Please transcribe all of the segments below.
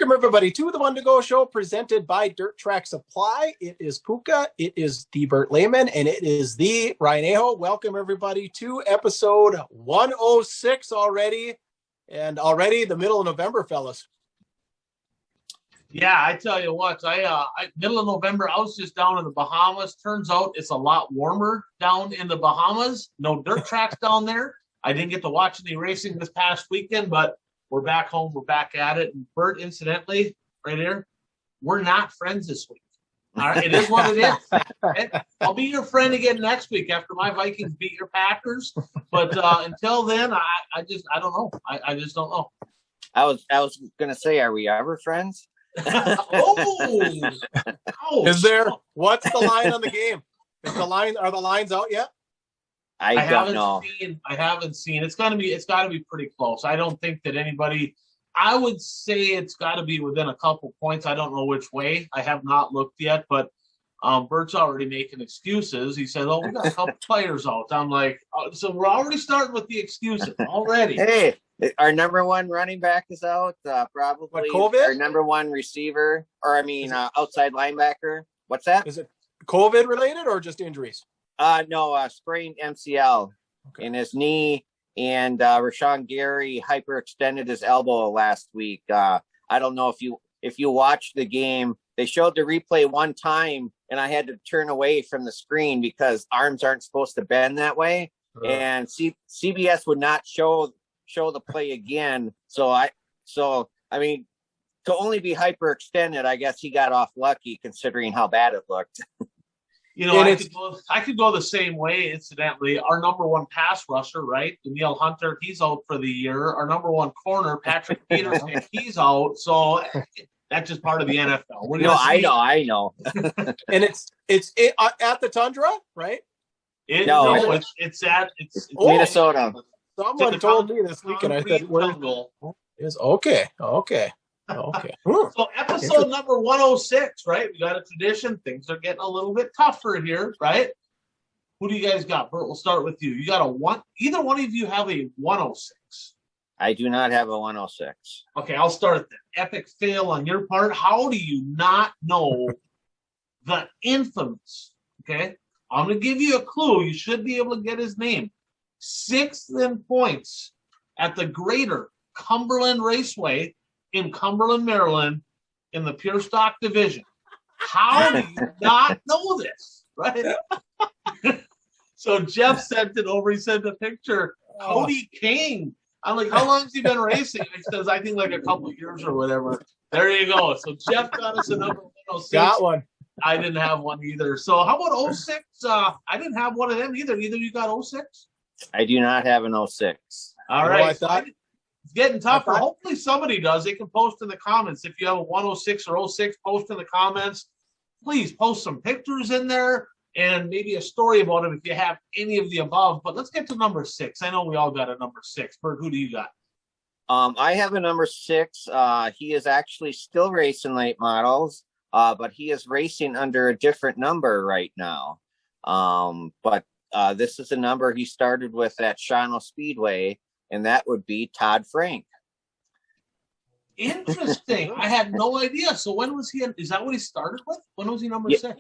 Welcome, everybody, to the One to Go show presented by Dirt Track Supply. It is Puka, it is the Bert Lehman, and it is the Ryan Aho. Welcome, everybody, to episode 106 already, and already the middle of November, fellas. Yeah, I tell you what, middle of November, I was just down in the Bahamas. Turns out it's a lot warmer down in the Bahamas. No dirt tracks down there. I didn't get to watch any racing this past weekend, but we're back home. We're back at it. And Bert, incidentally, right here, we're not friends this week. All right, it is what it is. I'll be your friend again next week after my Vikings beat your Packers. But until then, I don't know. I just don't know. I was gonna say, are we ever friends? Is there? What's the line on the game? Are the lines out yet? I don't know. I haven't seen. It's got to be pretty close. I don't think that anybody. I would say it's got to be within a couple points. I don't know which way. I have not looked yet, but Bert's already making excuses. He said, "Oh, we got a couple players out." I'm like, so we're already starting with the excuses already. Hey, our number one running back is out. Probably our number one receiver, outside linebacker. What's that? Is it COVID related or just injuries? No, sprained MCL in his knee, and Rashawn Gary hyperextended his elbow last week. I don't know if you watched the game. They showed the replay one time, and I had to turn away from the screen because arms aren't supposed to bend that way. And CBS would not show the play again. So to only be hyperextended, I guess he got off lucky considering how bad it looked. You know, I could go the same way, incidentally. Our number one pass rusher, right? Danielle Hunter, he's out for the year. Our number one corner, Patrick Peterson, he's out. So that's just part of the NFL. I know. And it's at the Tundra, right? It's Minnesota. Someone told me this weekend. I said, "Where is okay?" So episode number 106, right? We got a tradition. Things are getting a little bit tougher here, right? Who do you guys got? Bert, we'll start with you. You got either one of you have a 106? I do not have a 106. Okay, I'll start then. Epic fail on your part. How do you not know the infamous, okay? I'm going to give you a clue. You should be able to get his name. 6th in points at the Greater Cumberland Raceway in Cumberland, Maryland, in the pure stock division. How do you not know this, right? So Jeff sent it over. He sent a picture. Cody King. I'm like, how long has he been racing? And he says, I think like a couple of years or whatever. There you go. So Jeff got us a number 106. Got one. I didn't have one either. So how about 06? I didn't have one of them either. Either you got 06? I do not have an 06. All right. It's getting tougher. Hopefully somebody does. They can post in the comments. If you have a 106 or 06, post in the comments. Please post some pictures in there and maybe a story about it if you have any of the above. But let's get to number 6. I know we all got a number 6. Bert, who do you got? I have a number 6. He is actually still racing late models, but he is racing under a different number right now. But this is a number he started with at Shawano Speedway, and that would be Todd Frank. Interesting. I had no idea. So when was he? Is that what he started with? When was he number 6?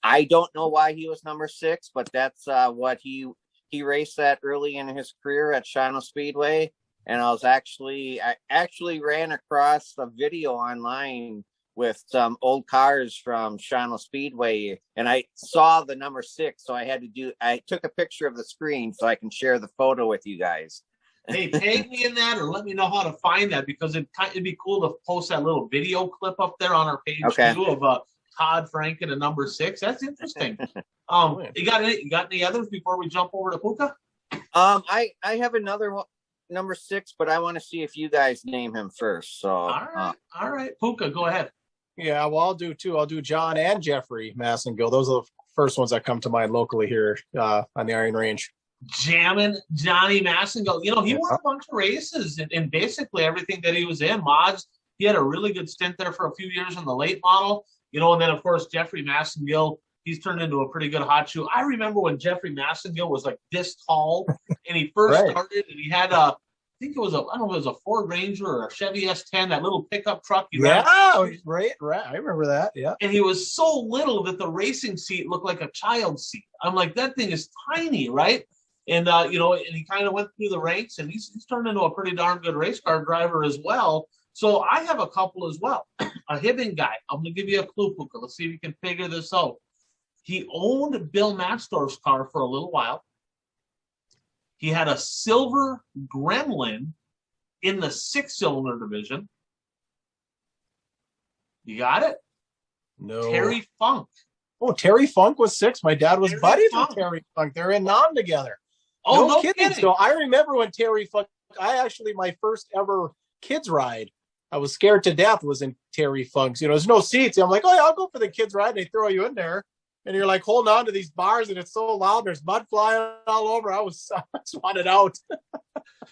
I don't know why he was number 6, but that's what he raced that early in his career at Shawano Speedway. And I actually ran across a video online with some old cars from Shawano Speedway, and I saw the number 6, so I took a picture of the screen so I can share the photo with you guys. Hey, tag me in that or let me know how to find that, because it'd be cool to post that little video clip up there on our page too of Todd Frank and a number 6. That's interesting. You got any others before we jump over to Puka? I have another one, number 6, but I want to see if you guys name him first. So all right, Puka, go ahead. Yeah, well, I'll do two. I'll do John and Jeffrey Massengill. Those are the first ones that come to mind locally here on the Iron Range. Jamming Johnny Massengill. You know, he won a bunch of races and basically everything that he was in. Mods, he had a really good stint there for a few years in the late model. You know, and then, of course, Jeffrey Massengill, he's turned into a pretty good hot shoe. I remember when Jeffrey Massengill was like this tall and he first started and he had think it was I don't know if it was a Ford Ranger or a Chevy S10, that little pickup truck. Yeah, right. I remember that. Yeah. And he was so little that the racing seat looked like a child's seat. I'm like, that thing is tiny, right? And and he kind of went through the ranks, and he's turned into a pretty darn good race car driver as well. So I have a couple as well. A Hibbing guy. I'm going to give you a clue, Puka. Let's see if you can figure this out. He owned Bill Matsdorf's car for a little while. He had a silver Gremlin in the 6-cylinder division. You got it? No. Terry Funk. Oh, Terry Funk was 6. My dad was Terry buddies Funk. with Terry Funk. They're in Nam together. Oh, no kidding. So I remember when Terry Funk, my first ever kids ride, I was scared to death, was in Terry Funk's. There's no seats. I'm like, oh, yeah, I'll go for the kids ride. And they throw you in there. And you're like holding on to these bars, and it's so loud. There's mud flying all over. I just wanted out.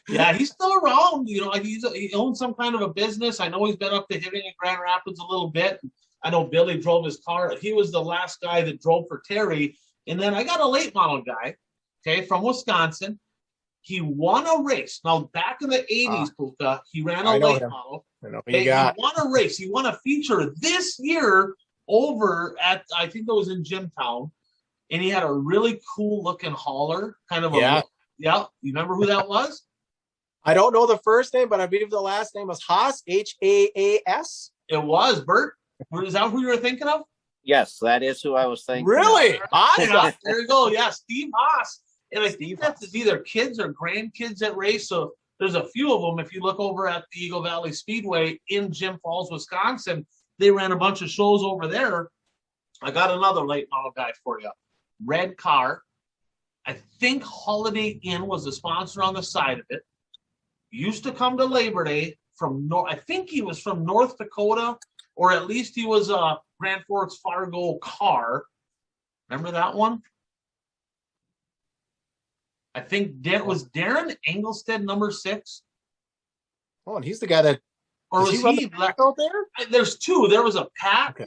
Yeah, he's still around. He owns some kind of a business. I know he's been up to Hibbing in Grand Rapids a little bit. I know Billy drove his car. He was the last guy that drove for Terry. And then I got a late model guy, from Wisconsin. He won a race. Now, back in the 80s, Puka, he ran a late model. I know he won a race. He won a feature this year over at, I think it was in Jimtown. And he had a really cool looking hauler. You remember who that was? I don't know the first name, but I believe the last name was Haas, Haas. It was, Bert. Is that who you were thinking of? Yes, that is who I was thinking. Really? Awesome. There you go. Yeah, Steve Haas. And I think that's either kids or grandkids that race. So there's a few of them. If you look over at the Eagle Valley Speedway in Jim Falls, Wisconsin, they ran a bunch of shows over there. I got another late model guy for you. Red car. I think Holiday Inn was the sponsor on the side of it. Used to come to Labor Day from I think he was from North Dakota, or at least he was a Grand Forks Fargo car. Remember that one? I think was Darren Engelstead number 6. Oh, and he's the guy that. Or was he out there? There's two. There was a Pat,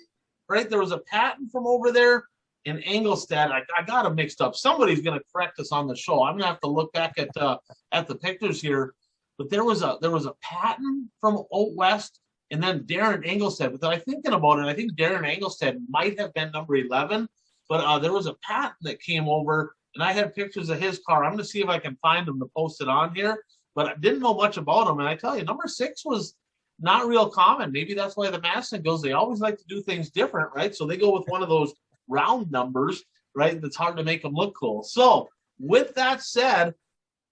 right? There was a Patton from over there in Engelstead. I got them mixed up. Somebody's going to correct us on the show. I'm going to have to look back at the pictures here. But there was a Patton from out west, and then Darren Engelstead. But then I'm thinking about it. I think Darren Engelstead might have been number 11. But there was a Patton that came over, and I had pictures of his car. I'm going to see if I can find him to post it on here. But I didn't know much about him. And I tell you, number 6 was not real common. Maybe that's why the Massengills, they always like to do things different, right? So they go with one of those round numbers, right? That's hard to make them look cool. So with that said,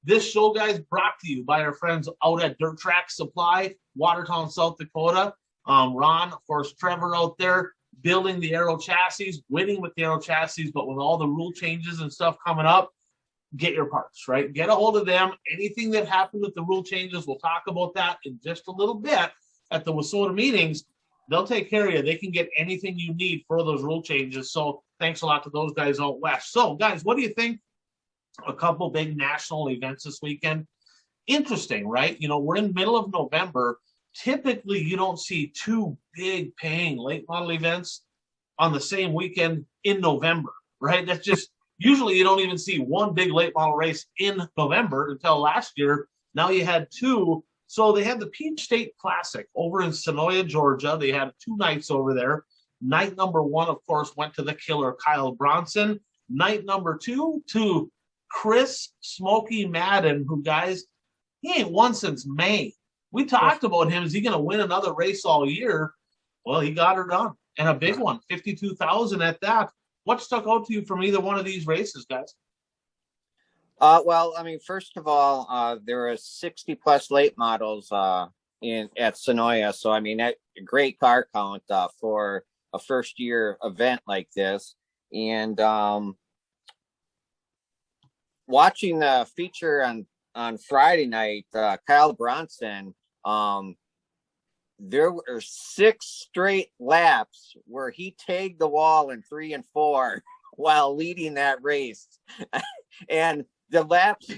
this show, guys, brought to you by our friends out at Dirt Track Supply, Watertown, South Dakota. Ron, of course, Trevor out there building the Aero chassis, winning with the Aero chassis, but with all the rule changes and stuff coming up, get your parts, right? Get a hold of them. Anything that happened with the rule changes, we'll talk about that in just a little bit at the WISSOTA meetings. They'll take care of you. They can get anything you need for those rule changes. So thanks a lot to those guys out west. So, guys, what do you think? A couple big national events this weekend. Interesting, right? We're in the middle of November. Typically, you don't see two big paying late model events on the same weekend in November, right? That's just usually you don't even see one big late model race in November until last year. Now you had two. So they had the Peach State Classic over in Senioa, Georgia. They had 2 nights over there. Night number 1, of course, went to the killer Kyle Bronson. Night number 2 to Chris Smokey Madden, who, guys, he ain't won since May. We talked about him. Is he going to win another race all year? Well, he got her done. And a big one, 52,000 at that. What stuck out to you from either one of these races, guys? Well, I mean, first of all, there are 60+ late models at Senioa. So, I mean, that great car count for a first-year event like this. And watching the feature on Friday night, Kyle Bronson, there were 6 straight laps where he tagged the wall in 3 and 4 while leading that race. And the laps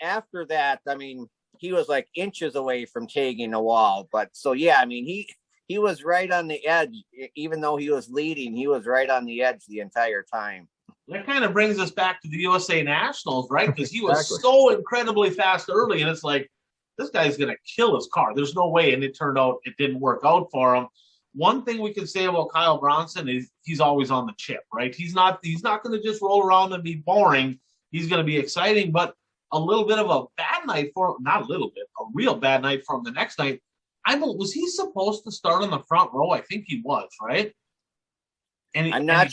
after that, I mean, he was like inches away from tagging the wall. But so, yeah, I mean, he was right on the edge. Even though he was leading, he was right on the edge the entire time. That kind of brings us back to the USA Nationals, right? Because he was so incredibly fast early, and it's like, this guy's going to kill his car. There's no way, and it turned out it didn't work out for him. One thing we can say about Kyle Bronson is he's always on the chip, right? He's not going to just roll around and be boring. He's going to be exciting, but a little bit of a bad night for him, not a little bit, a real bad night for him the next night. Was he supposed to start on the front row? I think he was, right? And I'm not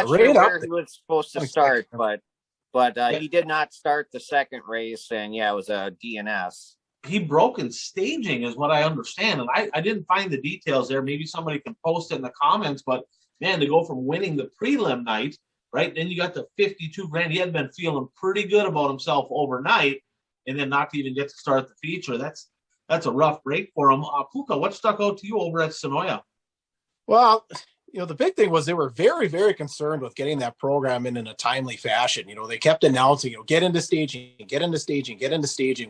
sure where he was supposed to start, but he did not start the second race, and it was a DNS. He broke in staging is what I understand, and I didn't find the details there. Maybe somebody can post it in the comments, but man, to go from winning the prelim night, right, then you got the $52,000. He had been feeling pretty good about himself overnight, and then not to even get to start the feature. That's a rough break for him. Puka, what stuck out to you over at Senioa? Well, the big thing was they were very, very concerned with getting that program in a timely fashion. They kept announcing, get into staging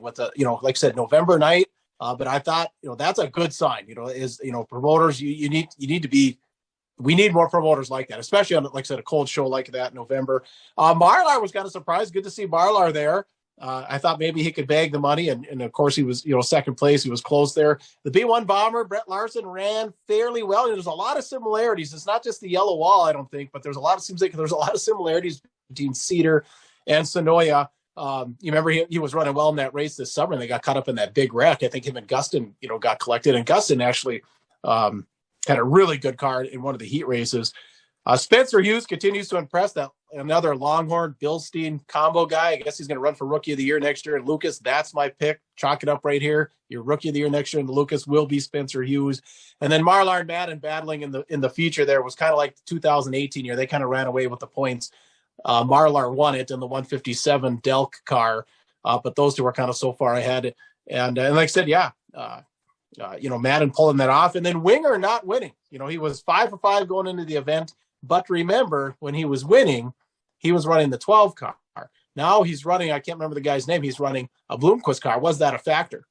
with the, like I said, November night. But I thought, that's a good sign, promoters, we need more promoters like that, especially on, like I said, a cold show like that in November. Marlar was kind of surprised. Good to see Marlar there. I thought maybe he could bag the money, and of course he was, second place. He was close there. The B1 bomber, Brett Larson, ran fairly well. There's a lot of similarities. It's not just the yellow wall, I don't think, but seems like there's a lot of similarities between Cedar and Senioa. You remember he was running well in that race this summer, and they got caught up in that big wreck. I think him and Gustin, got collected, and Gustin actually had a really good car in one of the heat races. Spencer Hughes continues to impress. That another Longhorn Bilstein combo guy. I guess he's going to run for Rookie of the Year next year. And Lucas, that's my pick. Chalk it up right here. Your Rookie of the Year next year, and Lucas will be Spencer Hughes. And then Marlar and Madden battling in the feature there was kind of like the 2018 year. They kind of ran away with the points. Marlar won it in the 157 Delk car, but those two were kind of so far ahead. And like I said, Madden pulling that off, and then Winger not winning. He was 5 for 5 going into the event. But remember, when he was winning, he was running the 12 car. Now he's running, I can't remember the guy's name, he's running a Bloomquist car. Was that a factor?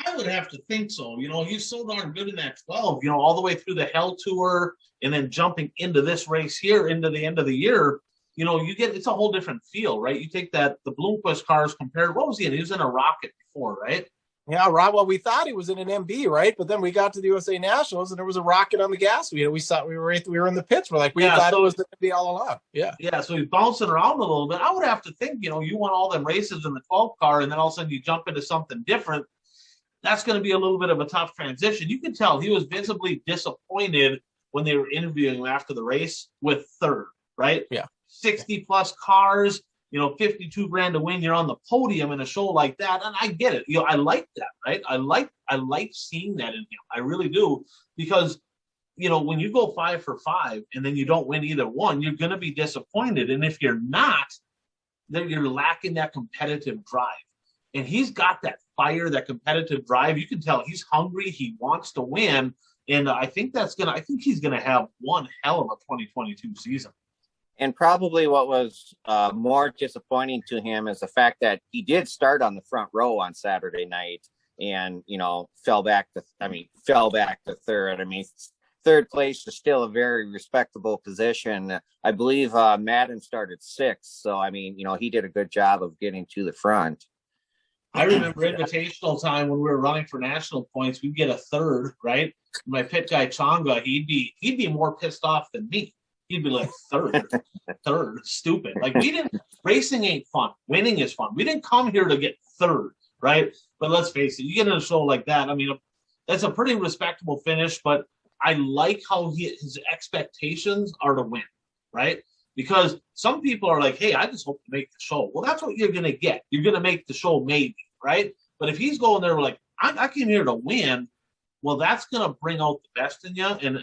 I would have to think so. He's so darn good in that 12, all the way through the Hell Tour and then jumping into this race here, into the end of the year. It's a whole different feel, right? You take the Bloomquist cars compared, what was he in? He was in a Rocket before, right? Yeah, Rob. Well, we thought he was in an MB, right? But then we got to the USA Nationals, and there was a rocket on the gas. We thought we were in the pits. We're like, thought it was the MB all along. Yeah. Yeah. So he's bouncing around a little bit. I would have to think, you won all them races in the 12 car, and then all of a sudden you jump into something different. That's going to be a little bit of a tough transition. You can tell he was visibly disappointed when they were interviewing him after the race with third, right? Yeah. 60 plus cars. $52,000 to win. You're on the podium in a show like that, and I get it. I like that, right? I like seeing that in him. I really do, because when you go 5 for 5 and then you don't win either one, you're going to be disappointed. And if you're not, then you're lacking that competitive drive. And he's got that fire, that competitive drive. You can tell he's hungry. He wants to win, and I think he's gonna have one hell of a 2022 season. And probably what was more disappointing to him is the fact that he did start on the front row on Saturday night, and fell back to third. I mean, third place is still a very respectable position. I believe Madden started 6th, so I mean, he did a good job of getting to the front. I remember invitational time when we were running for national points, we'd get a third, right? My pit guy Changa, he'd be more pissed off than me. He'd be like, third, stupid. Like, racing ain't fun. Winning is fun. We didn't come here to get third, right? But let's face it, you get in a show like that, I mean, that's a pretty respectable finish, but I like how his expectations are to win, right? Because some people are like, hey, I just hope to make the show. Well, that's what you're going to get. You're going to make the show maybe, right? But if he's going there like, I came here to win, well, that's going to bring out the best in you, and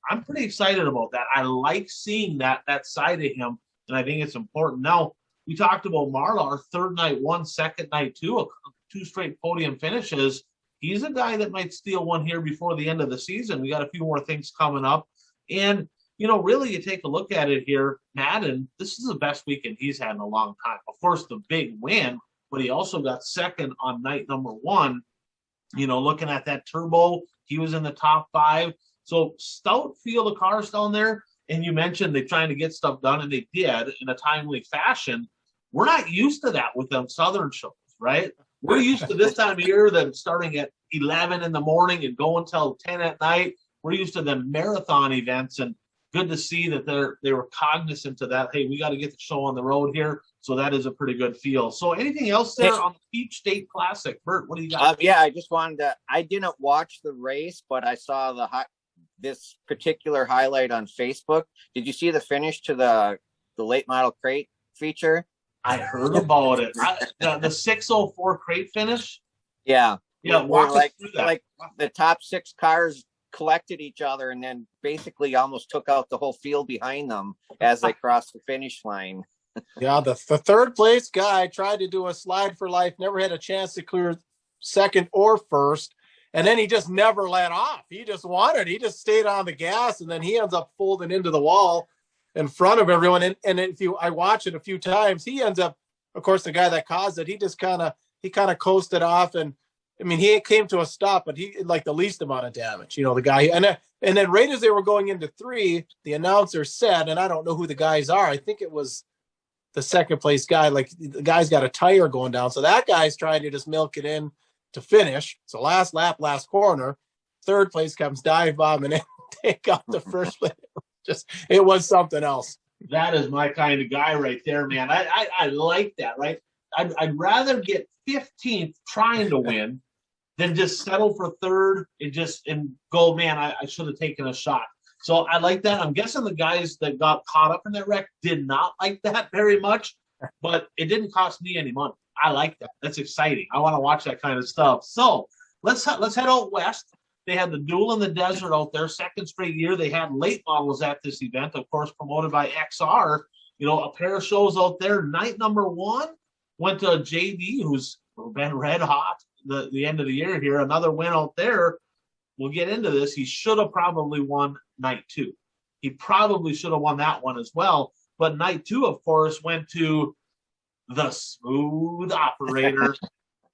I'm pretty excited about that. I like seeing that side of him, and I think it's important. Now, we talked about Marlar, third night 1, second night 2, 2 straight podium finishes. He's a guy that might steal one here before the end of the season. We got a few more things coming up, and really, you take a look at it here, Madden, this is the best weekend he's had in a long time. Of course, the big win, but he also got second on night number 1. Looking at that turbo, he was in the top 5. So stout field of cars down there. and you mentioned they're trying to get stuff done, and they did in a timely fashion. We're not used to that with them Southern shows, right? We're used to this time of year, them starting at 11 in the morning and going till 10 at night. We're used to the marathon events, and good to see that they were cognizant of that. Hey, we got to get the show on the road here. So that is a pretty good feel. So anything else there on the Peach State Classic? Bert, what do you got? Yeah, I just wanted to, I didn't watch the race, but I saw this particular highlight on Facebook. Did you see the finish to the late model crate feature? I heard about it. The 604 crate finish? Yeah. Yeah, walk us through that. Like the top 6 cars collected each other and then basically almost took out the whole field behind them as they crossed the finish line. Yeah, the third place guy tried to do a slide for life, never had a chance to clear second or first, and then he just never let off. He just stayed on the gas, and then he ends up folding into the wall in front of everyone. And I watch it a few times, he ends up, of course, the guy that caused it, he kind of coasted off, and I mean, he came to a stop, but he like the least amount of damage, the guy. And then right as they were going into 3, the announcer said, and I don't know who the guys are, I think it was the second place guy, like the guy's got a tire going down. So that guy's trying to just milk it in to finish. So last lap, last corner, third place comes dive bomb and take out the first place. It was something else. That is my kind of guy right there, man. I like that, right? I'd rather get 15th trying to win than just settle for third and go, man, I should have taken a shot. So I like that. I'm guessing the guys that got caught up in that wreck did not like that very much, but it didn't cost me any money. I like that. That's exciting. I want to watch that kind of stuff. So let's head out west. They had the Duel in the Desert out there, second straight year. They had late models at this event, of course, promoted by XR. A pair of shows out there. Night number 1 went to JD, who's been red hot the end of the year here. Another win out there. We'll get into this. He should have probably won night 2. He probably should have won that one as well. But night 2, of course, went to the smooth operator,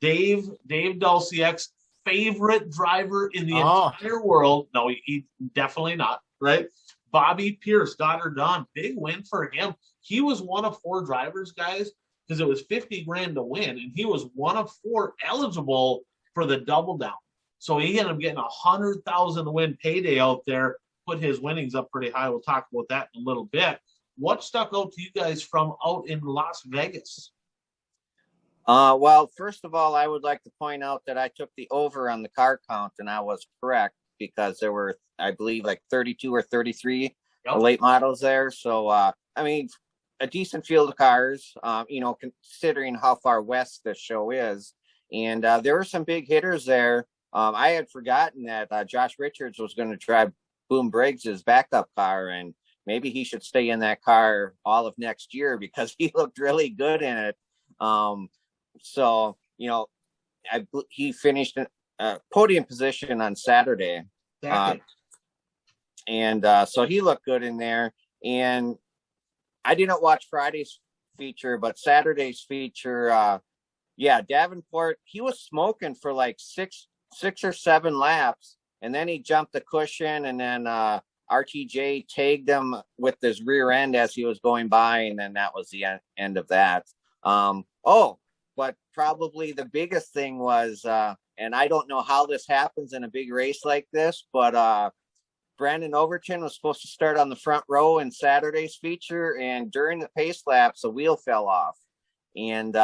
Dave Dulciek's favorite driver in the entire world. No, he definitely not, right? Bobby Pierce got her done. Big win for him. He was one of 4 drivers, guys, because it was $50,000 to win, and he was one of 4 eligible for the double down. So he ended up getting $100,000 to win payday out there, put his winnings up pretty high. We'll talk about that in a little bit. What stuck out to you guys from out in Las Vegas? Well, first of all, I would like to point out that I took the over on the car count, and I was correct because there were, I believe, like 32 or 33 late models there. So, I mean, a decent field of cars, considering how far west this show is. And there were some big hitters there. I had forgotten that Josh Richards was going to drive Boom Briggs's backup car, and maybe he should stay in that car all of next year because he looked really good in it. So, he finished podium position on Saturday. So he looked good in there. And I didn't watch Friday's feature, but Saturday's feature, Davenport, he was smoking for like six or 7 laps, and then he jumped the cushion, and then RTJ tagged him with his rear end as he was going by, and then that was the end of that. But probably the biggest thing was, and I don't know how this happens in a big race like this, but Brandon Overton was supposed to start on the front row in Saturday's feature, and during the pace laps, a wheel fell off. And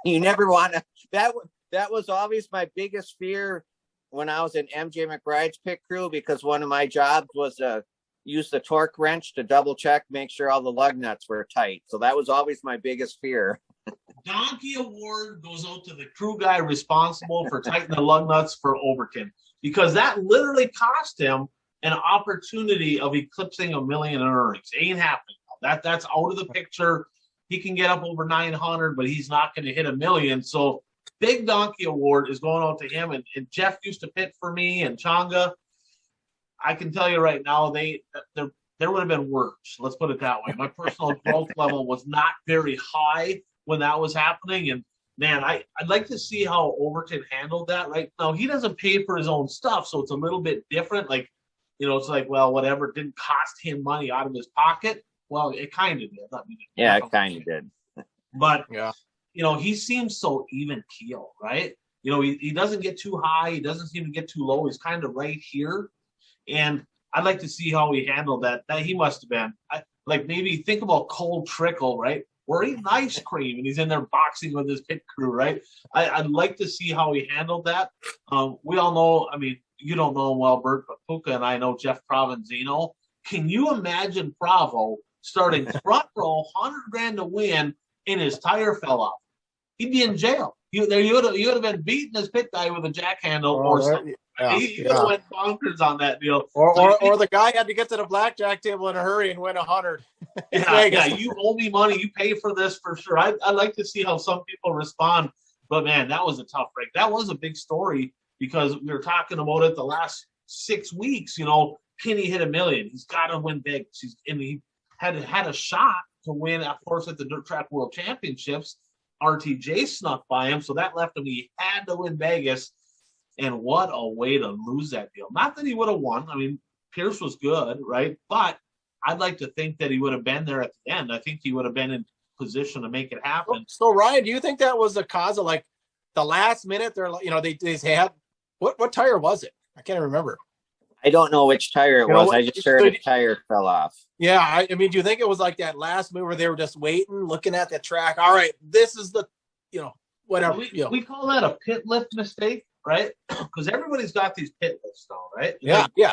you never want to, that was always my biggest fear when I was in MJ McBride's pit crew, because one of my jobs was to use the torque wrench to double check, make sure all the lug nuts were tight. So that was always my biggest fear. Donkey Award goes out to the crew guy responsible for tightening the lug nuts for Overton, because that literally cost him an opportunity of eclipsing $1 million in earnings. It ain't happening. That's out of the picture. He can get up over 900, but he's not going to hit $1 million. So big Donkey Award is going out to him. And Jeff used to pit for me and Changa. I can tell you right now, there would have been worse. Let's put it that way. My personal growth level was not very high when that was happening. And man, I'd like to see how Overton handled that. Right now, he doesn't pay for his own stuff, so it's a little bit different. Like, it's like, well, whatever, it didn't cost him money out of his pocket. Well, it kind of did. I mean, it kind of did. But, he seems so even keel, right? He doesn't get too high. He doesn't seem to get too low. He's kind of right here. And I'd like to see how he handled that. That he must have been. Maybe think about Cole Trickle, right? We're eating ice cream, and he's in there boxing with his pit crew, right? I'd like to see how he handled that. We all know, I mean, you don't know him well, Bert, but Puka and I know Jeff Provenzino. Can you imagine Bravo starting front row, $100,000 to win, and his tire fell off? He'd be in jail. You would have been beating his pit guy with a jack handle or something. He would have went bonkers on that deal. Or the guy had to get to the blackjack table in a hurry and win 100. You owe me money. You pay for this for sure. I'd like to see how some people respond. But, man, that was a tough break. That was a big story because we were talking about it the last 6 weeks. Kenny hit $1 million. He's got to win big. He had a shot to win, of course, at the Dirt Track World Championships. RTJ snuck by him, so that left him. He had to win Vegas, and what a way to lose that deal. Not that he would have won. I mean, Pierce was good, right? But I'd like to think that he would have been there at the end. I think he would have been in position to make it happen. So, Ryan, do you think that was the cause of, the last minute? They had what tire was it? I can't remember. I don't know which tire it was. I just heard a tire fell off. Yeah, I mean, do you think it was like that last move where they were just waiting, looking at the track? All right, this is the, whatever. We call that a pit lift mistake, right? Because everybody's got these pit lifts now, right?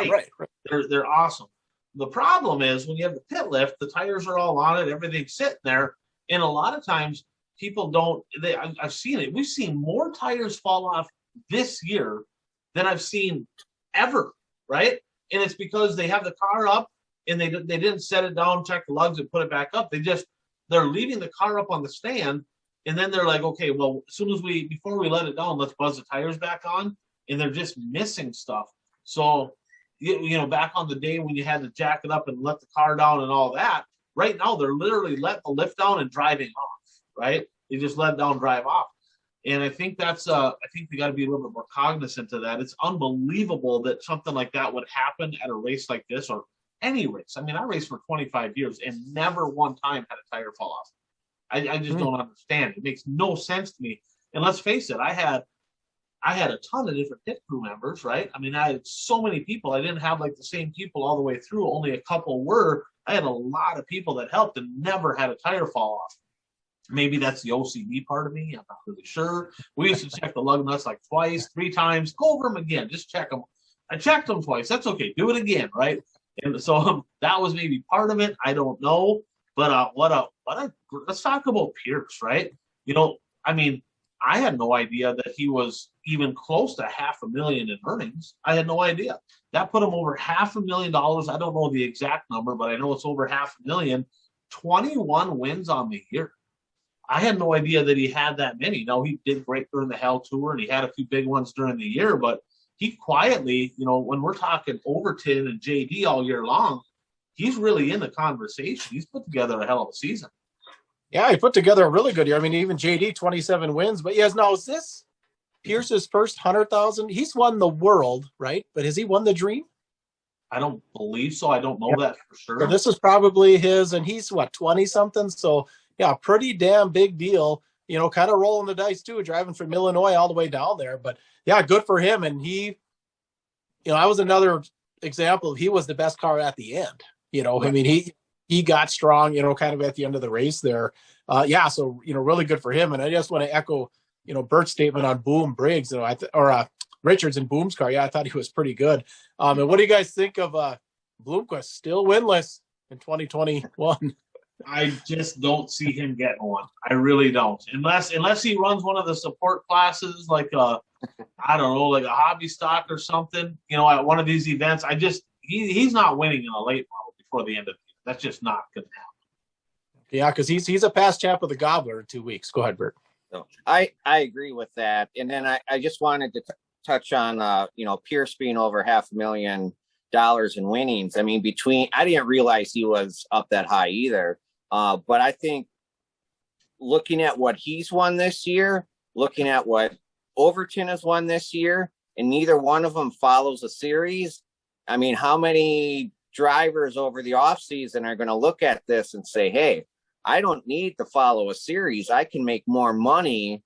Right. They're awesome. The problem is when you have the pit lift, the tires are all on it, everything's sitting there, and a lot of times people don't. I've seen it. We've seen more tires fall off this year than I've seen ever. Right? And it's because they have the car up and they didn't set it down, check the lugs, and put it back up. They're leaving the car up on the stand, and then they're like, okay, well, before we let it down, let's buzz the tires back on, and they're just missing stuff. So, back on the day when you had to jack it up and let the car down and all that, right now they're literally letting the lift down and driving off, right? They just let it down, drive off. And I think I think we got to be a little bit more cognizant of that. It's unbelievable that something like that would happen at a race like this or any race. I mean, I raced for 25 years and never one time had a tire fall off. I just don't understand. It makes no sense to me. And let's face it, I had a ton of different pit crew members, right? I mean, I had so many people. I didn't have the same people all the way through. Only a couple were. I had a lot of people that helped and never had a tire fall off. Maybe that's the OCD part of me. I'm not really sure. We used to check the lug nuts twice, 3 times. Go over them again. Just check them. I checked them twice. That's okay. Do it again, right? And so that was maybe part of it. I don't know. But let's talk about Pierce, right? I mean, I had no idea that he was even close to $500,000 in earnings. I had no idea. That put him over $500,000. I don't know the exact number, but I know it's over $500,000. 21 wins on the year. I had no idea that he had that many. No, he did great during the Hell Tour, and he had a few big ones during the year, but he quietly, when we're talking Overton and JD all year long, he's really in the conversation. He's put together a hell of a season. Yeah, he put together a really good year. I mean, even JD, 27 wins. But yes, now is this Pierce's first 100,000? He's won the world, right? But has he won the dream? I don't believe so. I don't know that for sure. So this is probably his, and he's 20-something? So, yeah, pretty damn big deal. Kind of rolling the dice too, driving from Illinois all the way down there. But yeah, good for him. And he, I was another example. He was the best car at the end. Right. I mean, he got strong, kind of at the end of the race there. So, really good for him. And I just want to echo, Bert's statement on Boom Briggs, Richards and Boom's car. Yeah, I thought he was pretty good. And what do you guys think of Bloomquist? Still winless in 2021. I just don't see him getting one. I really don't. Unless he runs one of the support classes like a hobby stock or something, at one of these events. He's not winning in a late model before the end of the year. That's just not going to happen. Yeah, because he's a past champ of the Gobbler in 2 weeks. Go ahead, Bert. So I agree with that. And then I just wanted to touch on, Pierce being over $500,000 in winnings. I mean, I didn't realize he was up that high either. But I think looking at what he's won this year, looking at what Overton has won this year, and neither one of them follows a series, I mean, how many drivers over the off season are going to look at this and say, hey, I don't need to follow a series. I can make more money,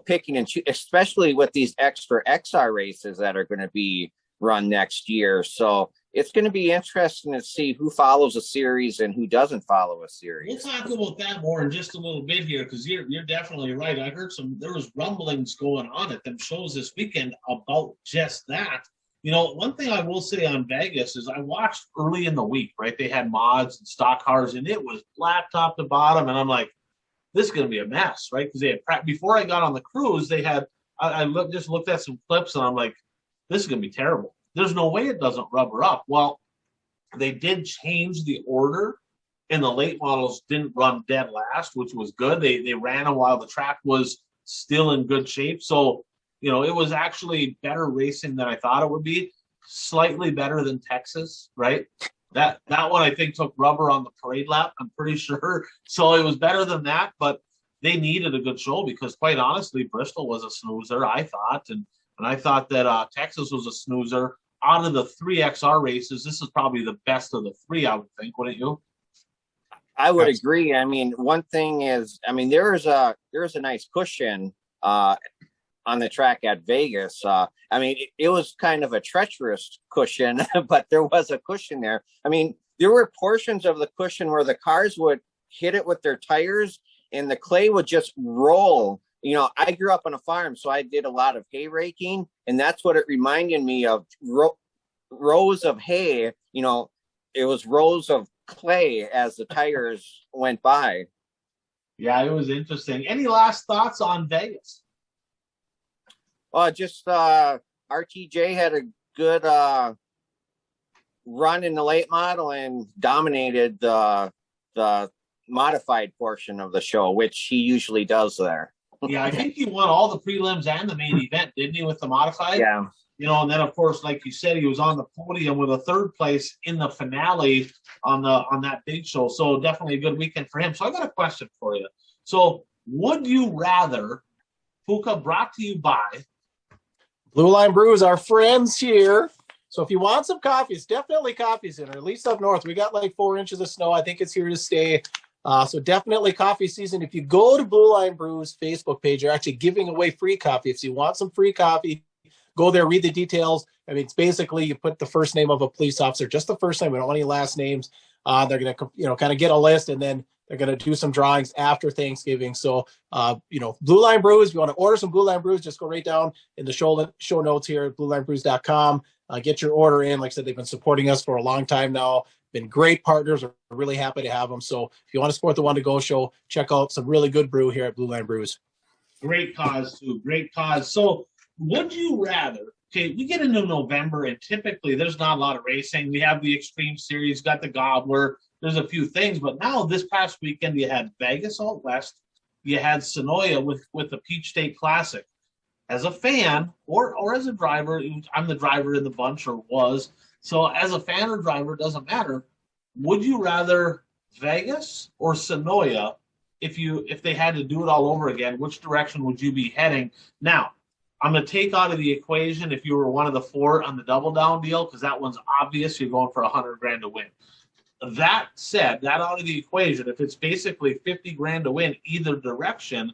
picking and choosing, especially with these extra XR races that are going to be run next year. So it's going to be interesting to see who follows a series and who doesn't follow a series. We'll talk about that more in just a little bit here, because you're definitely right. I heard there was rumblings going on at them shows this weekend about just that. One thing I will say on Vegas is I watched early in the week, right? They had mods and stock cars, and it was flat top to bottom. And I'm like, this is going to be a mess, right? Because they had before I got on the cruise, they had just looked at some clips, and I'm like, this is going to be terrible. There's no way it doesn't rubber up. Well, they did change the order, and the late models didn't run dead last, which was good. They ran a while the track was still in good shape. So, it was actually better racing than I thought it would be. Slightly better than Texas, right? That one I think took rubber on the parade lap, I'm pretty sure. So it was better than that, but they needed a good show because, quite honestly, Bristol was a snoozer, I thought, and I thought that Texas was a snoozer. Out of the 3 XR races, this is probably the best of the 3, I would think, wouldn't you? I would agree. I mean, one thing is, there is a nice cushion on the track at Vegas. It was kind of a treacherous cushion, but there was a cushion there. There were portions of the cushion where the cars would hit it with their tires and the clay would just roll. I grew up on a farm, so I did a lot of hay raking, and that's what it reminded me of, rows of hay. It was rows of clay as the tires went by. Yeah, it was interesting. Any last thoughts on Vegas? Just RTJ had a good run in the late model and dominated the modified portion of the show, which he usually does there. Yeah, I think he won all the prelims and the main event, didn't he, with the modified? Yeah. And then, of course, like you said, he was on the podium with a 3rd place in the finale on that big show. So definitely a good weekend for him. So I got a question for you. So would you rather, Puka, brought to you by Blue Line Brews, our friends here. So if you want some coffee, it's definitely coffee season, or at least up north. We got like 4 inches of snow. I think it's here to stay. So definitely coffee season. If you go to Blue Line Brews Facebook page, you're actually giving away free coffee. If you want some free coffee, go there, read the details. It's basically you put the first name of a police officer, just the first name. We don't want any last names. They're going to, kind of get a list, and then they're going to do some drawings after Thanksgiving. So, Blue Line Brews, if you want to order some Blue Line Brews, just go right down in the show notes here at bluelinebrews.com. Get your order in. Like I said, they've been supporting us for a long time now. Been great partners. We're really happy to have them. So if you want to support the One to Go show, check out some really good brew here at Blue Line Brews. Great cause, too. Great cause. So would you rather, okay, we get into November, and typically there's not a lot of racing. We have the Extreme Series, got the Gobbler. There's a few things. But now this past weekend, you had Vegas out west. You had Senioa with the Peach State Classic. As a fan or as a driver, I'm the driver in the bunch, or was. So as a fan or driver, it doesn't matter. Would you rather Vegas or Senioa? If they had to do it all over again, which direction would you be heading? Now, I'm going to take out of the equation if you were one of the 4 on the double down deal, because that one's obvious. You're going for $100,000 to win. That said, that out of the equation, if it's basically $50,000 to win either direction,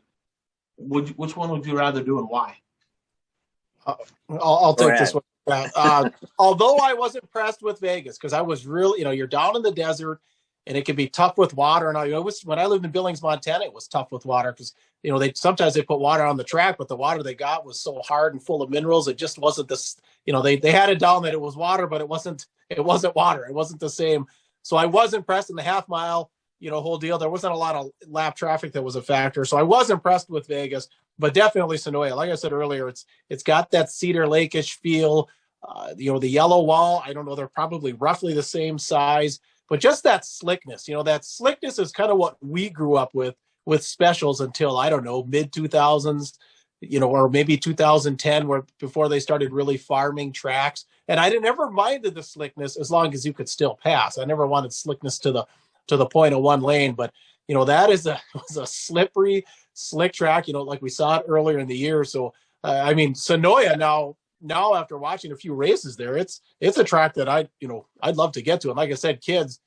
which one would you rather do and why? I'll take this one. Although I was impressed with Vegas, because I was really, you're down in the desert and it can be tough with water. And when I lived in Billings, Montana, it was tough with water because, sometimes they put water on the track, but the water they got was so hard and full of minerals. It just wasn't this, they had it down that it was water, but it wasn't water. It wasn't the same. So I was impressed in the half mile, whole deal. There wasn't a lot of lap traffic that was a factor. So I was impressed with Vegas, but definitely Senioa. Like I said earlier, it's got that Cedar Lake-ish feel. The yellow wall, I don't know, they're probably roughly the same size, but just that slickness, that slickness is kind of what we grew up with specials until, I don't know, mid 2000s, or maybe 2010, before they started really farming tracks. And I never minded the slickness as long as you could still pass. I never wanted slickness to the point of one lane, but that was a slippery, slick track, like we saw it earlier in the year. So, Senioa now, now after watching a few races there, it's a track that I'd love to get to. And like I said, kids,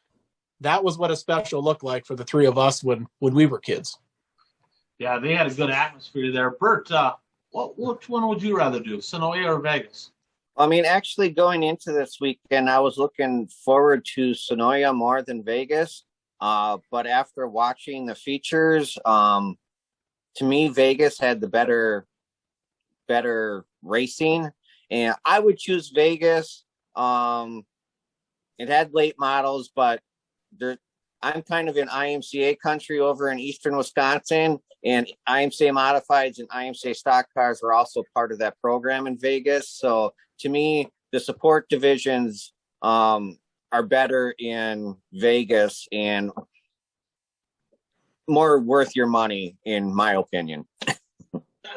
that was what a special looked like for the three of us when we were kids. Yeah, they had a good atmosphere there. Bert, which one would you rather do, Senioa or Vegas? I mean, actually going into this weekend, I was looking forward to Senioa more than Vegas. But after watching the features, to me, Vegas had the better racing, and I would choose Vegas. It had late models, but I'm kind of in IMCA country over in eastern Wisconsin, and IMCA modifieds and IMCA stock cars are also part of that program in Vegas. So to me, the support divisions are better in Vegas and more worth your money, in my opinion.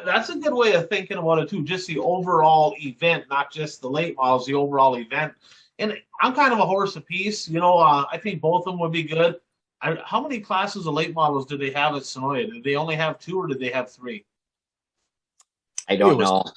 That's a good way of thinking about it too. Just the overall event, not just the late models, the overall event. And I'm kind of a horse apiece. I think both of them would be good. How many classes of late models did they have at Senioa? Did they only have 2 or did they have 3? I don't know. I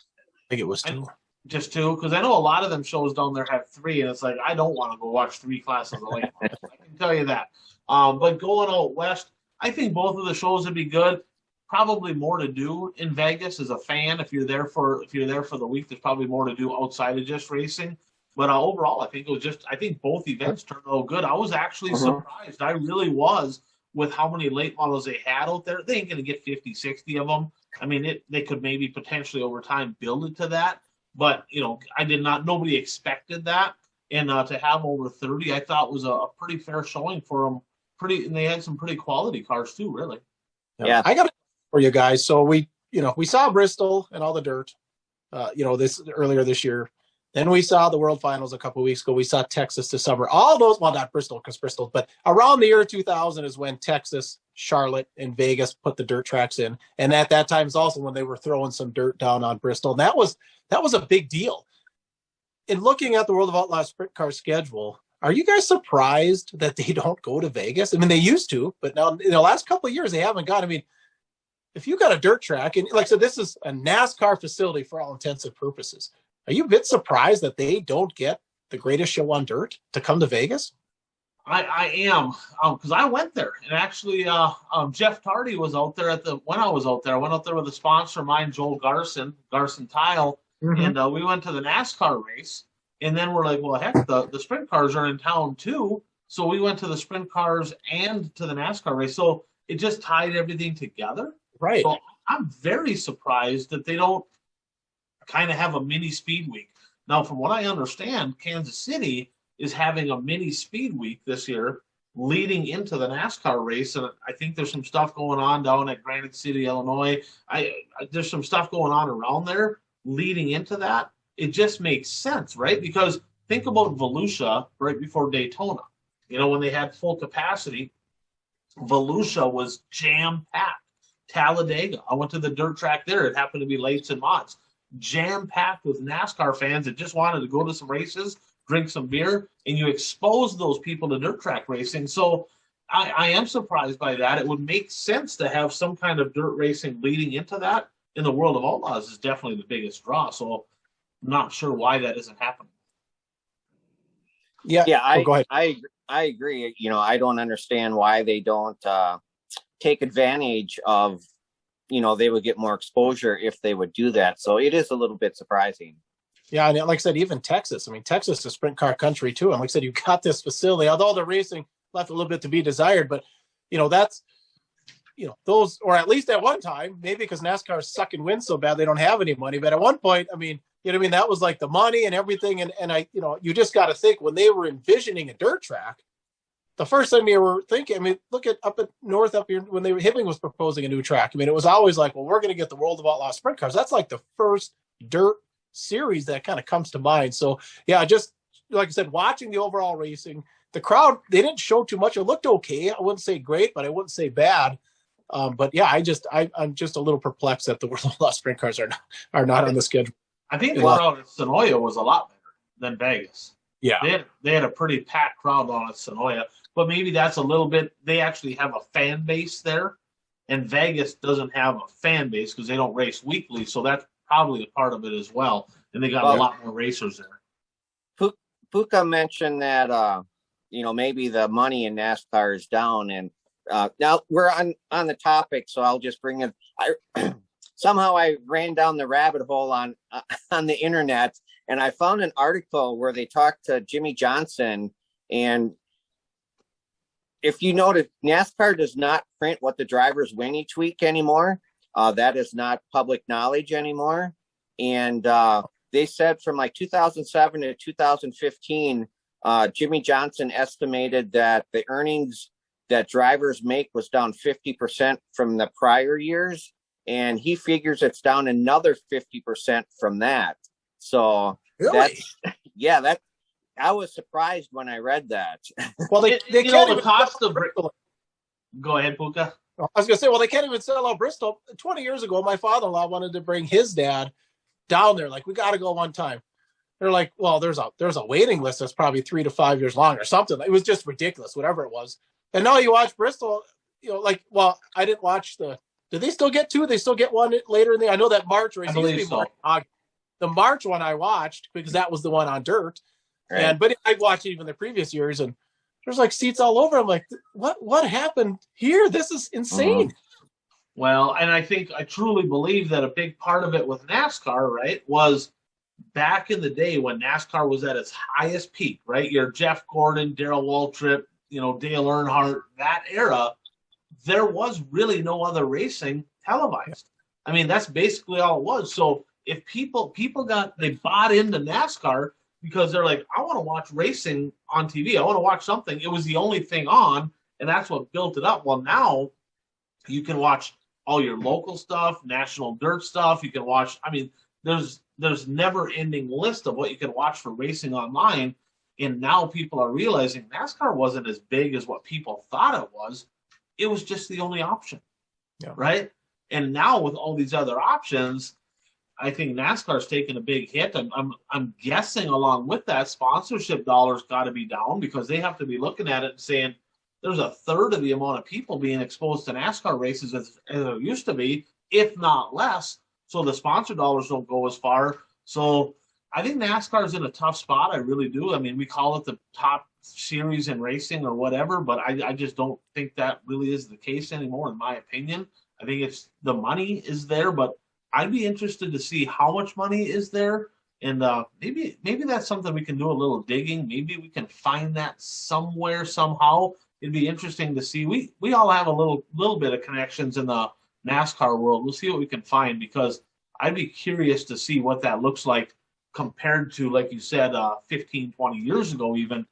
think it was 2. Just 2? Because I know a lot of them shows down there have 3, and it's like, I don't want to go watch 3 classes of late models. I can tell you that. But going out west, I think both of the shows would be good. Probably more to do in Vegas as a fan. If you're there for the week, there's probably more to do outside of just racing. But overall, I think both events turned out good. I was actually surprised. I really was with how many late models they had out there. They ain't going to get 50, 60 of them. I mean, they could maybe potentially over time build it to that. But, nobody expected that. And to have over 30, I thought was a pretty fair showing for them. And they had some pretty quality cars too, really. Yeah. I got it for you guys. So we saw Bristol and all the dirt, this earlier this year. Then we saw the World Finals a couple of weeks ago. We saw Texas this summer. All those, well, not Bristol because Bristol, but around the year 2000 is when Texas, Charlotte, and Vegas put the dirt tracks in. And at that time is also when they were throwing some dirt down on Bristol. And that was a big deal. In looking at the World of Outlaws sprint car schedule, are you guys surprised that they don't go to Vegas? I mean, they used to, but now in the last couple of years, they haven't gone. I mean, if you got a dirt track, and like I said, this is a NASCAR facility for all intents and purposes. Are you a bit surprised that they don't get the greatest show on dirt to come to Vegas? I am, because I went there, and actually, Jeff Tardy was out there when I was out there. I went out there with a sponsor of mine, Joel Garson Tile, and we went to the NASCAR race, and then we're like, well, heck, the sprint cars are in town too, so we went to the sprint cars and to the NASCAR race, so it just tied everything together. Right. So I'm very surprised that they don't kind of have a mini speed week. Now, from what I understand, Kansas City is having a mini speed week this year leading into the NASCAR race. And I think there's some stuff going on down at Granite City, Illinois. There's some stuff going on around there leading into that. It just makes sense, right? Because think about Volusia right before Daytona. When they had full capacity, Volusia was jam-packed. Talladega, I went to the dirt track there. It happened to be Lates and Mods. Jam-packed with NASCAR fans that just wanted to go to some races, drink some beer, and you expose those people to dirt track racing. So I am surprised by that. It would make sense to have some kind of dirt racing leading into that. In the World of Outlaws is definitely the biggest draw. So I'm not sure why that isn't happening. Yeah, go ahead. I agree. I don't understand why they don't take advantage of, they would get more exposure if they would do that. So it is a little bit surprising. Yeah, and like I said, even Texas. I mean, Texas is sprint car country too. And like I said, you've got this facility, although the racing left a little bit to be desired, but that's, those, or at least at one time, maybe because NASCAR is sucking wind so bad they don't have any money. But at one point, I mean, that was like the money and everything. And I, you just got to think when they were envisioning a dirt track, the first thing they were thinking, I mean, look at up here when Hibbing was proposing a new track. I mean, it was always like, well, we're going to get the World of Outlaw sprint cars. That's like the first dirt series that kind of comes to mind. So yeah, just like I said, watching the overall racing, the crowd, they didn't show too much. It looked okay. I wouldn't say great, but I wouldn't say bad. But yeah, I'm just a little perplexed that the World of Outlaw sprint cars are not on the schedule. I think the crowd at Senioa was a lot better than Vegas. Yeah, they had a pretty packed crowd on at Senioa, but maybe that's a little bit. They actually have a fan base there, and Vegas doesn't have a fan base because they don't race weekly. So that's probably a part of it as well. and they got a lot more racers there. Puka mentioned that maybe the money in NASCAR is down, and now we're on the topic, so I'll just bring it. Somehow I ran down the rabbit hole on the internet, and I found an article where they talked to Jimmy Johnson. And if you notice, NASCAR does not print what the drivers win each week anymore. That is not public knowledge anymore. And they said from like 2007 to 2015, Jimmy Johnson estimated that the earnings that drivers make was down 50% from the prior years. And he figures it's down another 50% from that. So really? I was surprised when I read that. Well, they can't even cost of Go ahead, Puka. I was going to say, well, they can't even sell out Bristol. 20 years ago, my father-in-law wanted to bring his dad down there. Like, we got to go one time. They're like, well, there's a waiting list that's probably 3 to 5 years long or something. It was just ridiculous, whatever it was. And now you watch Bristol, I didn't watch do they still get two? They still get one later in the, I know that March race. I believe so. The March one I watched because that was the one on dirt. Right. But I watched even the previous years, and there's like seats all over. I'm like, what happened here? This is insane. Well, and I truly believe that a big part of it with NASCAR, right, was back in the day when NASCAR was at its highest peak, right? Your Jeff Gordon, Darrell Waltrip, Dale Earnhardt, that era, there was really no other racing televised. I mean, that's basically all it was. So if people they bought into NASCAR because they're like, I want to watch racing on TV. I want to watch something. It was the only thing on, and that's what built it up. Well, now you can watch all your local stuff, national dirt stuff. You can watch, there's never-ending list of what you can watch for racing online. And now people are realizing NASCAR wasn't as big as what people thought it was. It was just the only option, right? And now with all these other options, I think NASCAR's taking a big hit. I'm guessing along with that, sponsorship dollars got to be down because they have to be looking at it and saying there's a third of the amount of people being exposed to NASCAR races as there used to be, if not less. So the sponsor dollars don't go as far. So I think NASCAR's in a tough spot. I really do. I mean, we call it the top series in racing or whatever, but I just don't think that really is the case anymore, in my opinion. I think it's the money is there, but I'd be interested to see how much money is there. And maybe that's something we can do a little digging. Maybe we can find that somewhere, somehow. It'd be interesting to see. We all have a little bit of connections in the NASCAR world. We'll see what we can find because I'd be curious to see what that looks like compared to, like you said, 15, 20 years ago even.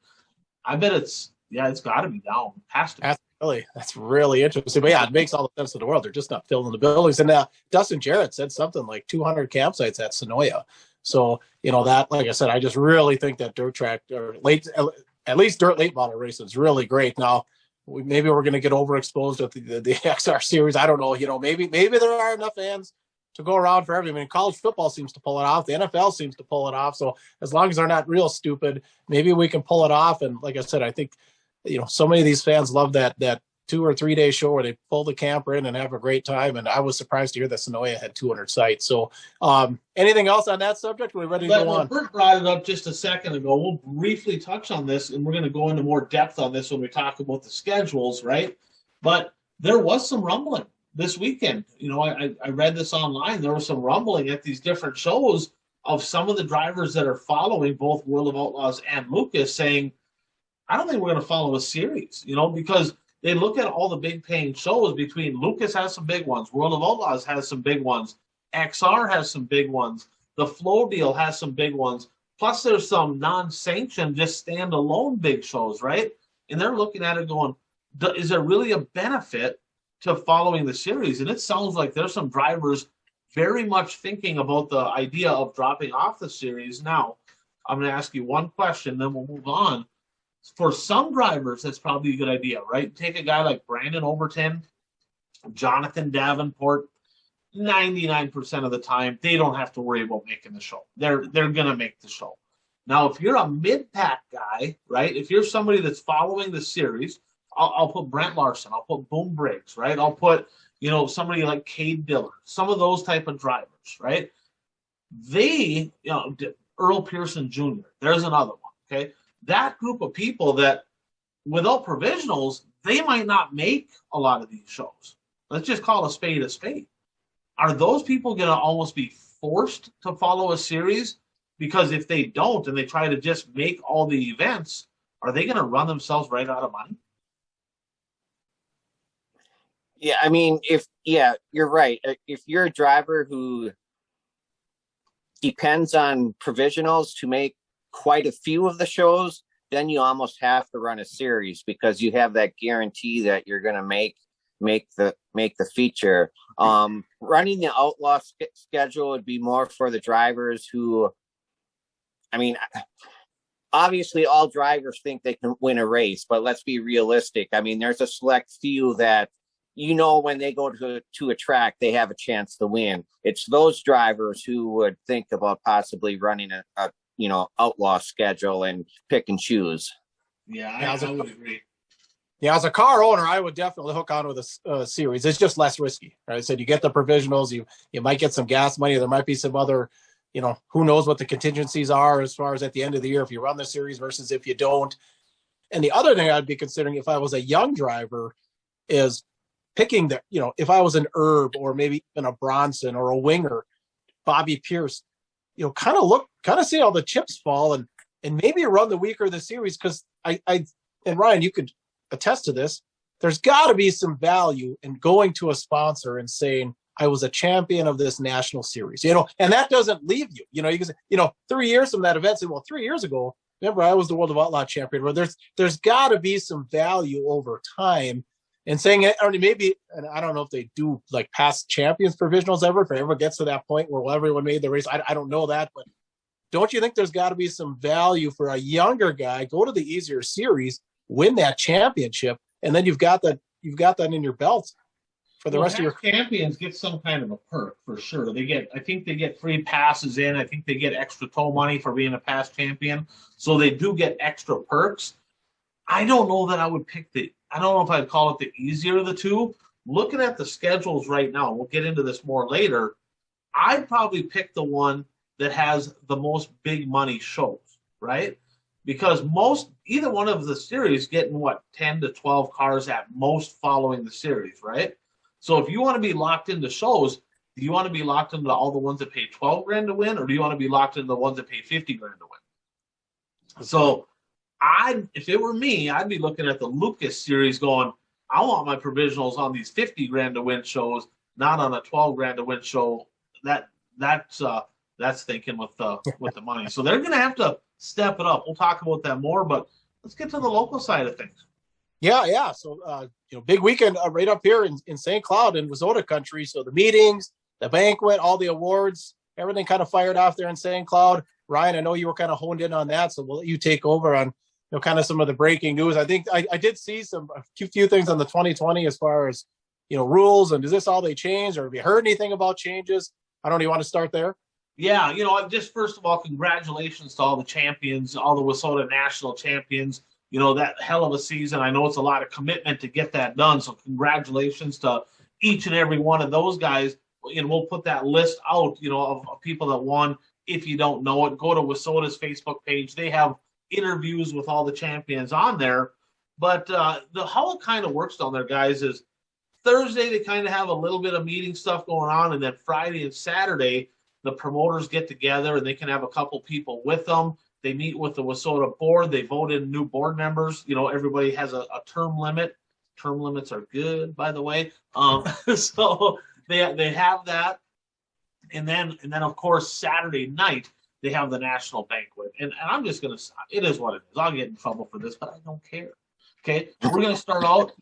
I bet it's got to be down. It has to be. That's really interesting. But yeah, it makes all the sense in the world. They're just not filling the buildings. And Dustin Jarrett said something like 200 campsites at Senioa. So, that, like I said, I just really think that dirt track or at least dirt late model racing is really great. Now, maybe we're going to get overexposed at the XR series. I don't know. Maybe there are enough fans to go around for everything. I mean, college football seems to pull it off. The NFL seems to pull it off. So as long as they're not real stupid, maybe we can pull it off. And like I said, I think, so many of these fans love that 2 or 3 day show where they pull the camper in and have a great time. And I was surprised to hear that Senioa had 200 sites. So anything else on that subject? Are we ready to go on? Bert brought it up just a second ago. We'll briefly touch on this, and we're going to go into more depth on this when we talk about the schedules, right? But there was some rumbling this weekend. I read this online. There was some rumbling at these different shows of some of the drivers that are following both World of Outlaws and Lucas saying, I don't think we're going to follow a series, because they look at all the big paying shows between Lucas has some big ones, World of Outlaws has some big ones, XR has some big ones, the Flow deal has some big ones, plus there's some non-sanctioned, just standalone big shows, right? And they're looking at it going, is there really a benefit to following the series? And it sounds like there's some drivers very much thinking about the idea of dropping off the series. Now, I'm going to ask you one question, then we'll move on. For some drivers, that's probably a good idea, right? Take a guy like Brandon Overton, Jonathan Davenport. 99% of the time, they don't have to worry about making the show. They're going to make the show. Now, if you're a mid-pack guy, right, if you're somebody that's following the series, I'll put Brent Larson, I'll put Boom Briggs, right? I'll put, somebody like Cade Dillard, some of those type of drivers, right? they, Earl Pearson Jr., there's another one, okay? That group of people that, without provisionals, they might not make a lot of these shows. Let's just call a spade a spade. Are those people going to almost be forced to follow a series? Because if they don't and they try to just make all the events, are they going to run themselves right out of money? Yeah, I mean, you're right. If you're a driver who depends on provisionals to make quite a few of the shows, then you almost have to run a series because you have that guarantee that you're going to make the feature. Running the outlaw schedule would be more for the drivers who, I mean, obviously all drivers think they can win a race, but let's be realistic. I mean, there's a select few that, when they go to a track, they have a chance to win. It's those drivers who would think about possibly running a outlaw schedule and pick and choose. Yeah, I would agree. Yeah, as a car owner, I would definitely hook on with a series. It's just less risky. Right? I said you get the provisionals, you might get some gas money. There might be some other, who knows what the contingencies are as far as at the end of the year if you run the series versus if you don't. And the other thing I'd be considering if I was a young driver is picking the, if I was an Herb or maybe even a Bronson or a Winger, Bobby Pierce, kind of see how the chips fall and maybe run the weaker of the series. Cause I and Ryan, you could attest to this. There's gotta be some value in going to a sponsor and saying, I was a champion of this national series, and that doesn't leave you, you can say, 3 years from that event, say, well, 3 years ago, remember I was the World of Outlaw champion. Well, there's gotta be some value over time. And saying it, or maybe, and I don't know if they do like past champions provisionals ever, if it ever gets to that point where everyone made the race. I don't know that, but don't you think there's got to be some value for a younger guy? Go to the easier series, win that championship, and then you've got that in your belt for the rest of your champions. Get some kind of a perk for sure. I think they get free passes in. I think they get extra toll money for being a past champion, so they do get extra perks. I don't know that I would pick I don't know if I'd call it the easier of the two. Looking at the schedules right now, we'll get into this more later, I'd probably pick the one that has the most big money shows, right? Because either one of the series getting 10 to 12 cars at most following the series, right? So if you want to be locked into shows, do you want to be locked into all the ones that pay 12 grand to win, or do you want to be locked into the ones that pay 50 grand to win? So if it were me, I'd be looking at the Lucas series going, I want my provisionals on these 50 grand to win shows, not on a 12 grand to win show. That's thinking with the money. So they're going to have to step it up. We'll talk about that more, but let's get to the local side of things. Yeah. So, big weekend right up here in St. Cloud in WISSOTA country. So the meetings, the banquet, all the awards, everything kind of fired off there in St. Cloud. Ryan, I know you were kind of honed in on that, so we'll let you take over on kind of some of the breaking news. I think I did see a few things on the 2020 as far as, rules, and is this all they changed, or have you heard anything about changes? I don't know. You want to start there? Yeah. Just first of all, congratulations to all the champions, all the WISSOTA national champions, that hell of a season. I know it's a lot of commitment to get that done. So congratulations to each and every one of those guys. And we'll put that list out, of people that won. If you don't know it, go to WISSOTA's Facebook page. They have interviews with all the champions on there. But how it kind of works down there, guys, is Thursday they kind of have a little bit of meeting stuff going on, and then Friday and Saturday the promoters get together and they can have a couple people with them. They meet with the WISSOTA board. They vote in new board members. Everybody has a term limit. Term limits are good, by the way. So they have that, and then of course Saturday night they have the national banquet. And I'm just going to, it is what it is. I'll get in trouble for this, but I don't care. Okay. We're going to start out.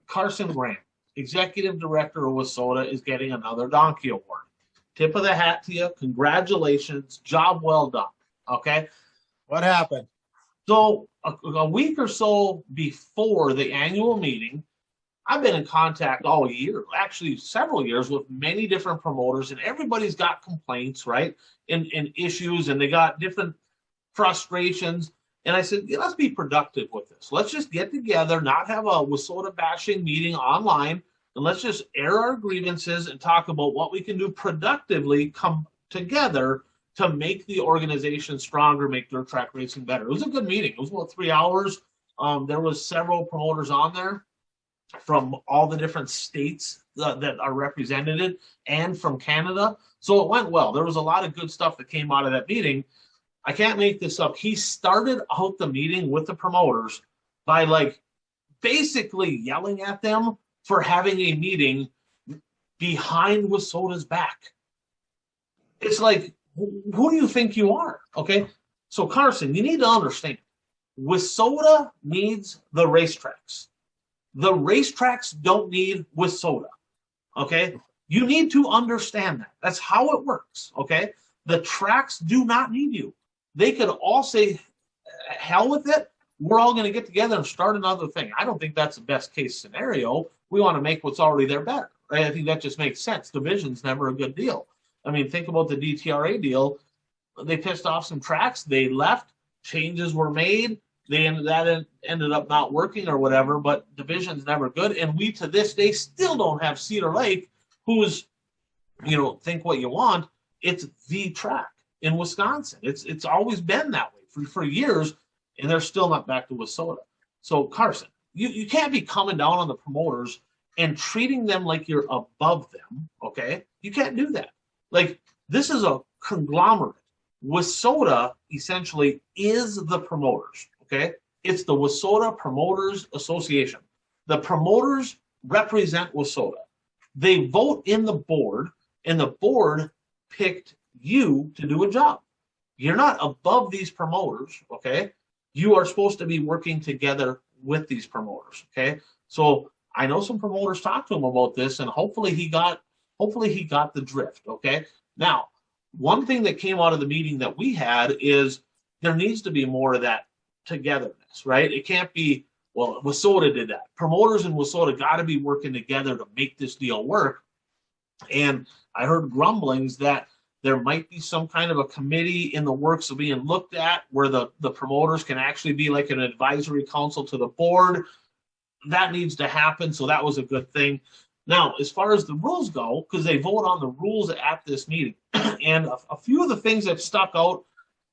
Carson Graham, executive director of WISSOTA, is getting another donkey award. Tip of the hat to you. Congratulations. Job well done. Okay. What happened? So a week or so before the annual meeting, I've been in contact all year, actually several years, with many different promoters, and everybody's got complaints, right, and issues, and they got different frustrations. And I said, let's be productive with this. Let's just get together, not have a WISSOTA bashing meeting online, and let's just air our grievances and talk about what we can do productively come together to make the organization stronger, make dirt track racing better. It was a good meeting. It was about 3 hours. There was several promoters on there from all the different states that are represented and from Canada. So it went well. There was a lot of good stuff that came out of that meeting. I can't make this up. He started out the meeting with the promoters by like basically yelling at them for having a meeting behind WISSOTA's back. It's like, who do you think you are? Okay. So Carson, you need to understand, WISSOTA needs the racetracks. The racetracks don't need WISSOTA. Okay. You need to understand that. That's how it works. Okay. The tracks do not need you. They could all say, hell with it. We're all going to get together and start another thing. I don't think that's the best case scenario. We want to make what's already there better. Right? I think that just makes sense. Division's never a good deal. I mean, think about the DTRA deal. They pissed off some tracks. They left. Changes were made. Ended up not working or whatever, but division's never good. And we, to this day, still don't have Cedar Lake, who's, think what you want. It's the track in Wisconsin. It's always been that way for years, and they're still not back to WISSOTA. So, Carson, you can't be coming down on the promoters and treating them like you're above them, okay? You can't do that. Like, this is a conglomerate. WISSOTA essentially is the promoters, okay? It's the WISSOTA Promoters Association. The promoters represent WISSOTA. They vote in the board, and the board picked you to do a job. You're not above these promoters, okay? You are supposed to be working together with these promoters, okay? So I know some promoters talked to him about this, and hopefully he got the drift, okay? Now, one thing that came out of the meeting that we had is there needs to be more of that togetherness, right? It can't be, well, WISSOTA did that. Promoters and WISSOTA got to be working together to make this deal work. And I heard grumblings that there might be some kind of a committee in the works of being looked at where the promoters can actually be like an advisory council to the board. That needs to happen, so that was a good thing. Now, as far as the rules go, because they vote on the rules at this meeting, and a few of the things that stuck out,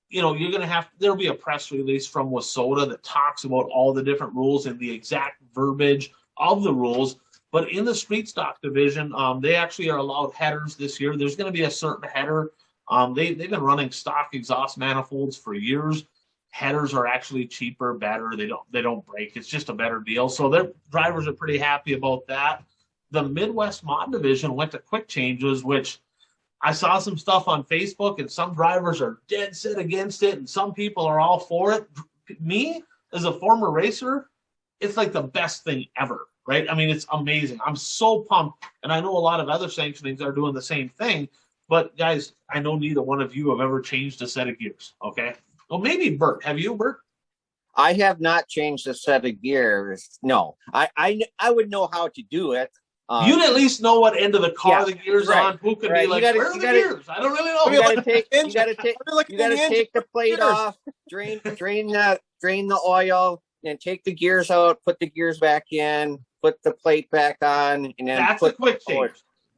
you're going to there'll be a press release from WISSOTA that talks about all the different rules and the exact verbiage of the rules. But in the street stock division, they actually are allowed headers this year. There's going to be a certain header. They've been running stock exhaust manifolds for years. Headers are actually cheaper, better. They don't break. It's just a better deal. So their drivers are pretty happy about that. The Midwest Mod Division went to quick changes, which I saw some stuff on Facebook, and some drivers are dead set against it, and some people are all for it. Me, as a former racer, it's like the best thing ever, right? I mean, it's amazing. I'm so pumped, and I know a lot of other sanctionings are doing the same thing, but guys, I know neither one of you have ever changed a set of gears, okay? Well, maybe Bert. Have you, Bert? I have not changed a set of gears. No, I would know how to do it. You'd at least know what end of the car the gears on. Who could be like, where are the gears? I don't really know. You got to take the plate off, drain the oil, and take the gears out, put the gears back in, put the plate back on, and then that's a quick change.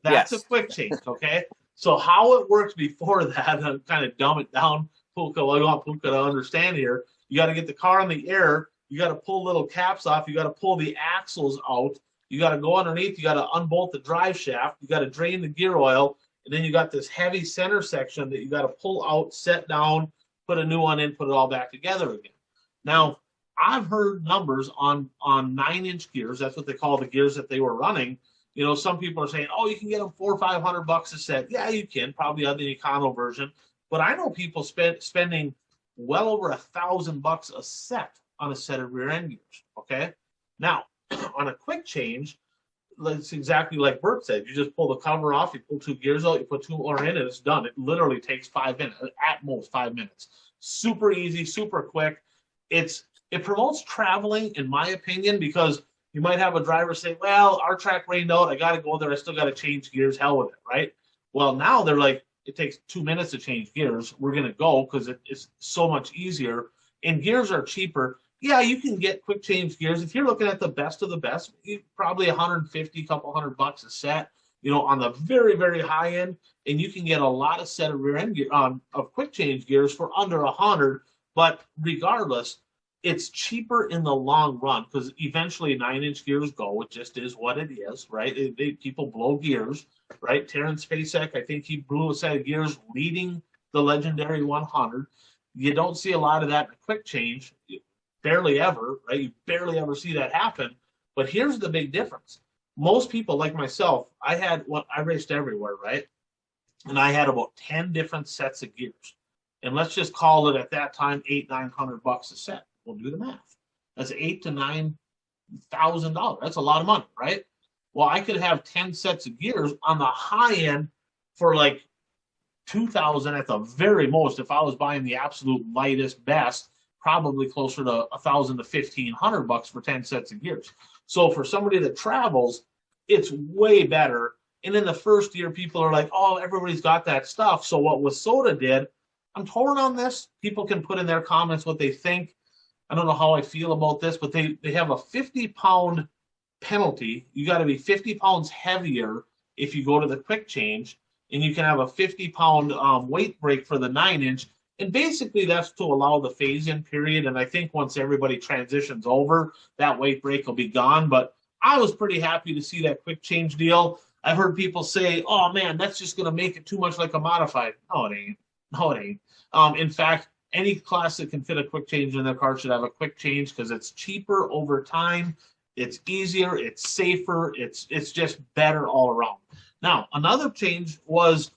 That's a quick change, okay? So how it works before that, I'm kind of dumb it down. Puka, I want Puka to understand here. You got to get the car in the air. You got to pull little caps off. You got to pull the axles out. You got to go underneath. You got to unbolt the drive shaft. You got to drain the gear oil. And then you got this heavy center section that you got to pull out, set down, put a new one in, put it all back together again. Now, I've heard numbers on 9-inch gears. That's what they call the gears that they were running. Some people are saying, oh, you can get them $400 or $500 a set. Yeah, you can, probably on the Econo version. But I know people spending well over $1,000 a set on a set of rear end gears. Okay. Now, on a quick change, it's exactly like Bert said. You just pull the cover off, you pull 2 gears out, you put 2 more in, and it's done. It literally takes 5 minutes, at most 5 minutes. Super easy, super quick. It promotes traveling, in my opinion, because you might have a driver say, well, our track rained out, I got to go there, I still got to change gears, hell with it, right? Well, now they're like, it takes 2 minutes to change gears. We're going to go because it's so much easier. And gears are cheaper. Yeah, you can get quick change gears. If you're looking at the best of the best, probably $150, couple $100 a set. on the very, very high end, and you can get a lot of set of rear end gear, of quick change gears for under $100. But regardless, it's cheaper in the long run because eventually 9-inch gears go. It just is what it is, right? People blow gears, right? Terrence Spacek, I think he blew a set of gears leading the legendary 100. You don't see a lot of that in a quick change, barely ever, right? You barely ever see that happen. But here's the big difference. Most people, like myself, I raced everywhere, right? And I had about 10 different sets of gears. And let's just call it at that time $800-900 a set. We'll do the math. That's $8,000 to $9,000. That's a lot of money, right? Well, I could have 10 sets of gears on the high end for like $2,000 at the very most. If I was buying the absolute lightest, best, probably closer to $1,000 to $1,500 for 10 sets of gears. So for somebody that travels, it's way better. And in the first year, people are like, oh, everybody's got that stuff. So what WISSOTA did, I'm torn on this. People can put in their comments what they think. I don't know how I feel about this, but they have a 50-pound penalty. You got to be 50 pounds heavier if you go to the quick change, and you can have a 50-pound weight break for the 9-inch. And basically that's to allow the phase-in period. And I think once everybody transitions over, that weight break will be gone. But I was pretty happy to see that quick change deal. I've heard people say, oh, man, that's just going to make it too much like a modified. No, it ain't. No, it ain't. In fact, any class that can fit a quick change in their car should have a quick change because it's cheaper over time. It's easier. It's safer. It's just better all around. Now, another change was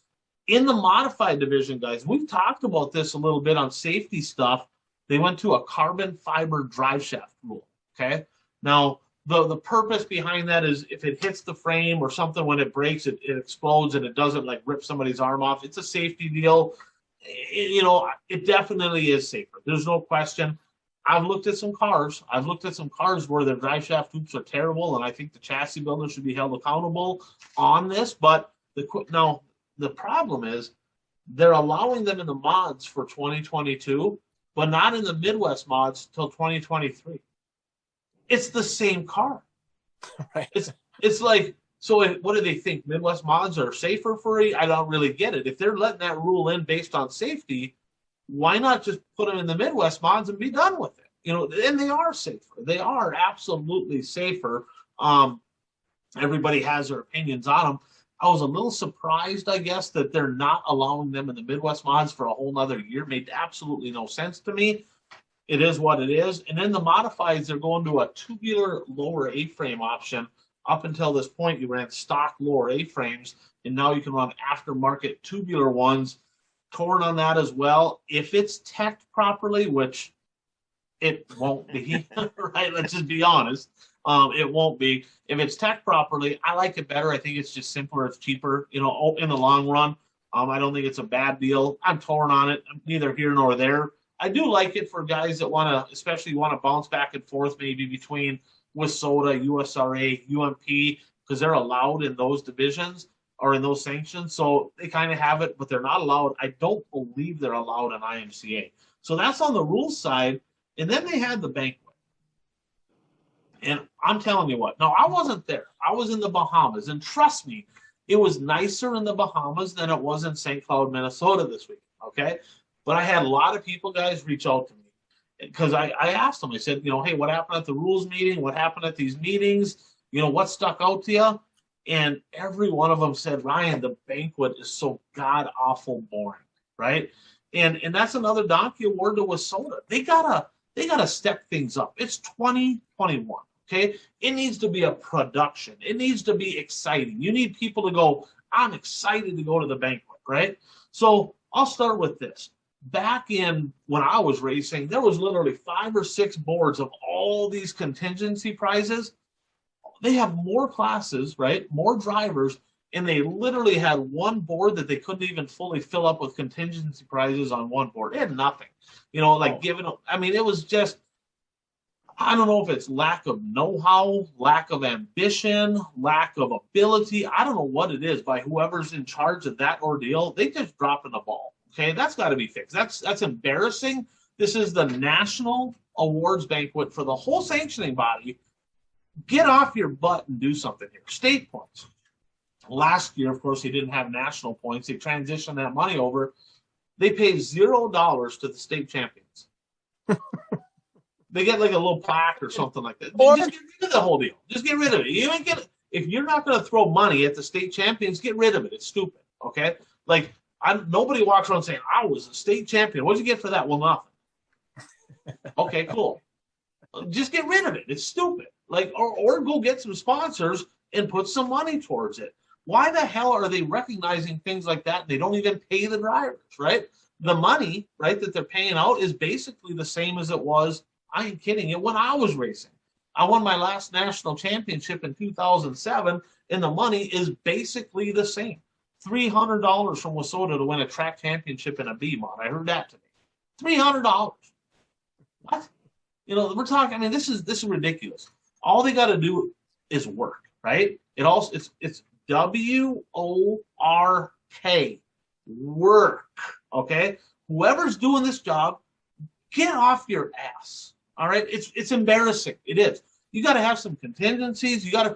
in the modified division, guys. We've talked about this a little bit on safety stuff. They went to a carbon fiber drive shaft rule, okay? Now, the purpose behind that is if it hits the frame or something when it breaks, it explodes and it doesn't like rip somebody's arm off. It's a safety deal. It definitely is safer. There's no question. I've looked at some cars. Where their drive shaft hoops are terrible, and I think the chassis builder should be held accountable on this. But the problem is they're allowing them in the mods for 2022, but not in the Midwest mods till 2023. It's the same car. Right. It's like, so what do they think? Midwest mods are safer for you? I don't really get it. If they're letting that rule in based on safety, why not just put them in the Midwest mods and be done with it? And they are safer. They are absolutely safer. Everybody has their opinions on them. I was a little surprised, I guess, that they're not allowing them in the Midwest mods for a whole nother year. Made absolutely no sense to me. It is what it is. And then the modifieds, they're going to a tubular lower A-frame option. Up until this point, you ran stock lower A-frames, and now you can run aftermarket tubular ones. Torn on that as well. If it's teched properly, which it won't be, right? Let's just be honest. It won't be. If it's teched properly, I like it better. I think it's just simpler. It's cheaper, in the long run. I don't think it's a bad deal. I'm torn on it. I'm neither here nor there. I do like it for guys that especially want to bounce back and forth maybe between WISSOTA, USRA, UMP, because they're allowed in those divisions or in those sanctions. So they kind of have it, but they're not allowed. I don't believe they're allowed in IMCA. So that's on the rules side. And then they had the Banquet. And I'm telling you what, now I wasn't there. I was in the Bahamas. And trust me, it was nicer in the Bahamas than it was in St. Cloud, Minnesota this week. Okay. But I had a lot of people, guys, reach out to me because I asked them. I said, hey, what happened at the rules meeting? What happened at these meetings? What stuck out to you? And every one of them said, Ryan, the Banquet is so god-awful boring, right? And that's another donkey award to WISSOTA. They gotta step things up. It's 2021, okay? It needs to be a production. It needs to be exciting. You need people to go, I'm excited to go to the Banquet, right? So I'll start with this. Back in when I was racing, there was literally 5 or 6 boards of all these contingency prizes. They have more classes, right? More drivers, and they literally had one board that they couldn't even fully fill up with contingency prizes on one board. They had nothing, it was just, I don't know if it's lack of know-how, lack of ambition, lack of ability. I don't know what it is by whoever's in charge of that ordeal. They just dropping the ball. Okay, that's got to be fixed. That's embarrassing. This is the national awards banquet for the whole sanctioning body. Get off your butt and do something here. State points. Last year, of course, he didn't have national points. They transitioned that money over. They pay $0 to the state champions. They get like a little plaque or something like that. Just get rid of the whole deal. Just get rid of it. You ain't get it. If you're not going to throw money at the state champions, get rid of it. It's stupid. Okay, like nobody walks around saying, "I was a state champion." What'd you get for that? Well, nothing. Okay, cool. Just get rid of it. It's stupid. Like, or go get some sponsors and put some money towards it. Why the hell are they recognizing things like that? They don't even pay the drivers, right? The money, right, that they're paying out is basically the same as it was. I ain't kidding you. When I was racing, I won my last national championship in 2007, and the money is basically the same. $300 from WISSOTA to win a track championship in a B mod. I heard that today. $300. What? You know, we're talking. I mean, this is ridiculous. All they got to do is work, right? It's WORK, work. Okay, whoever's doing this job, get off your ass. All right, it's embarrassing. It is. You got to have some contingencies. You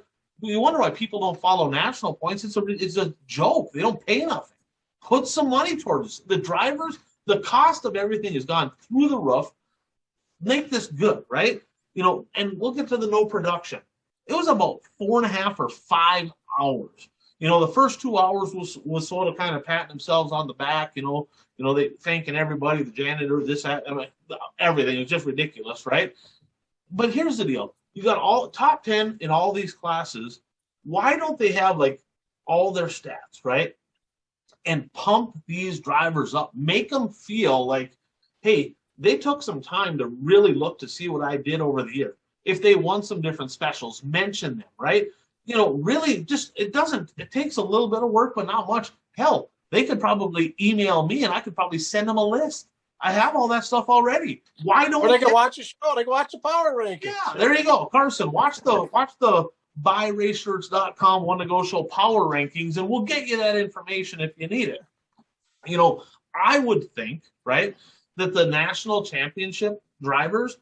wonder why people don't follow national points. It's a joke. They don't pay nothing. Put some money towards the drivers. The cost of everything has gone through the roof. Make this good, right? You know, and we'll get to the no production. It was about 4.5 or 5 hours. You know, the first 2 hours was sort of kind of patting themselves on the back. You know, they thanking everybody, the janitor, this, that, I mean, everything. It was just ridiculous, right? But here's the deal. You got all top 10 in all these classes. Why don't they have like all their stats, right? And pump these drivers up, make them feel like, hey, they took some time to really look to see what I did over the year. If they won some different specials, mention them, right? You know, really just, it takes a little bit of work, but not much. Hell, they could probably email me and I could probably send them a list. I have all that stuff already. Why don't they can watch a show? They can watch the power rankings. Yeah, there you go, Carson. Watch the buyraceshirts.com One to Go Show power rankings, and we'll get you that information if you need it. You know, I would think, right, that the national championship drivers,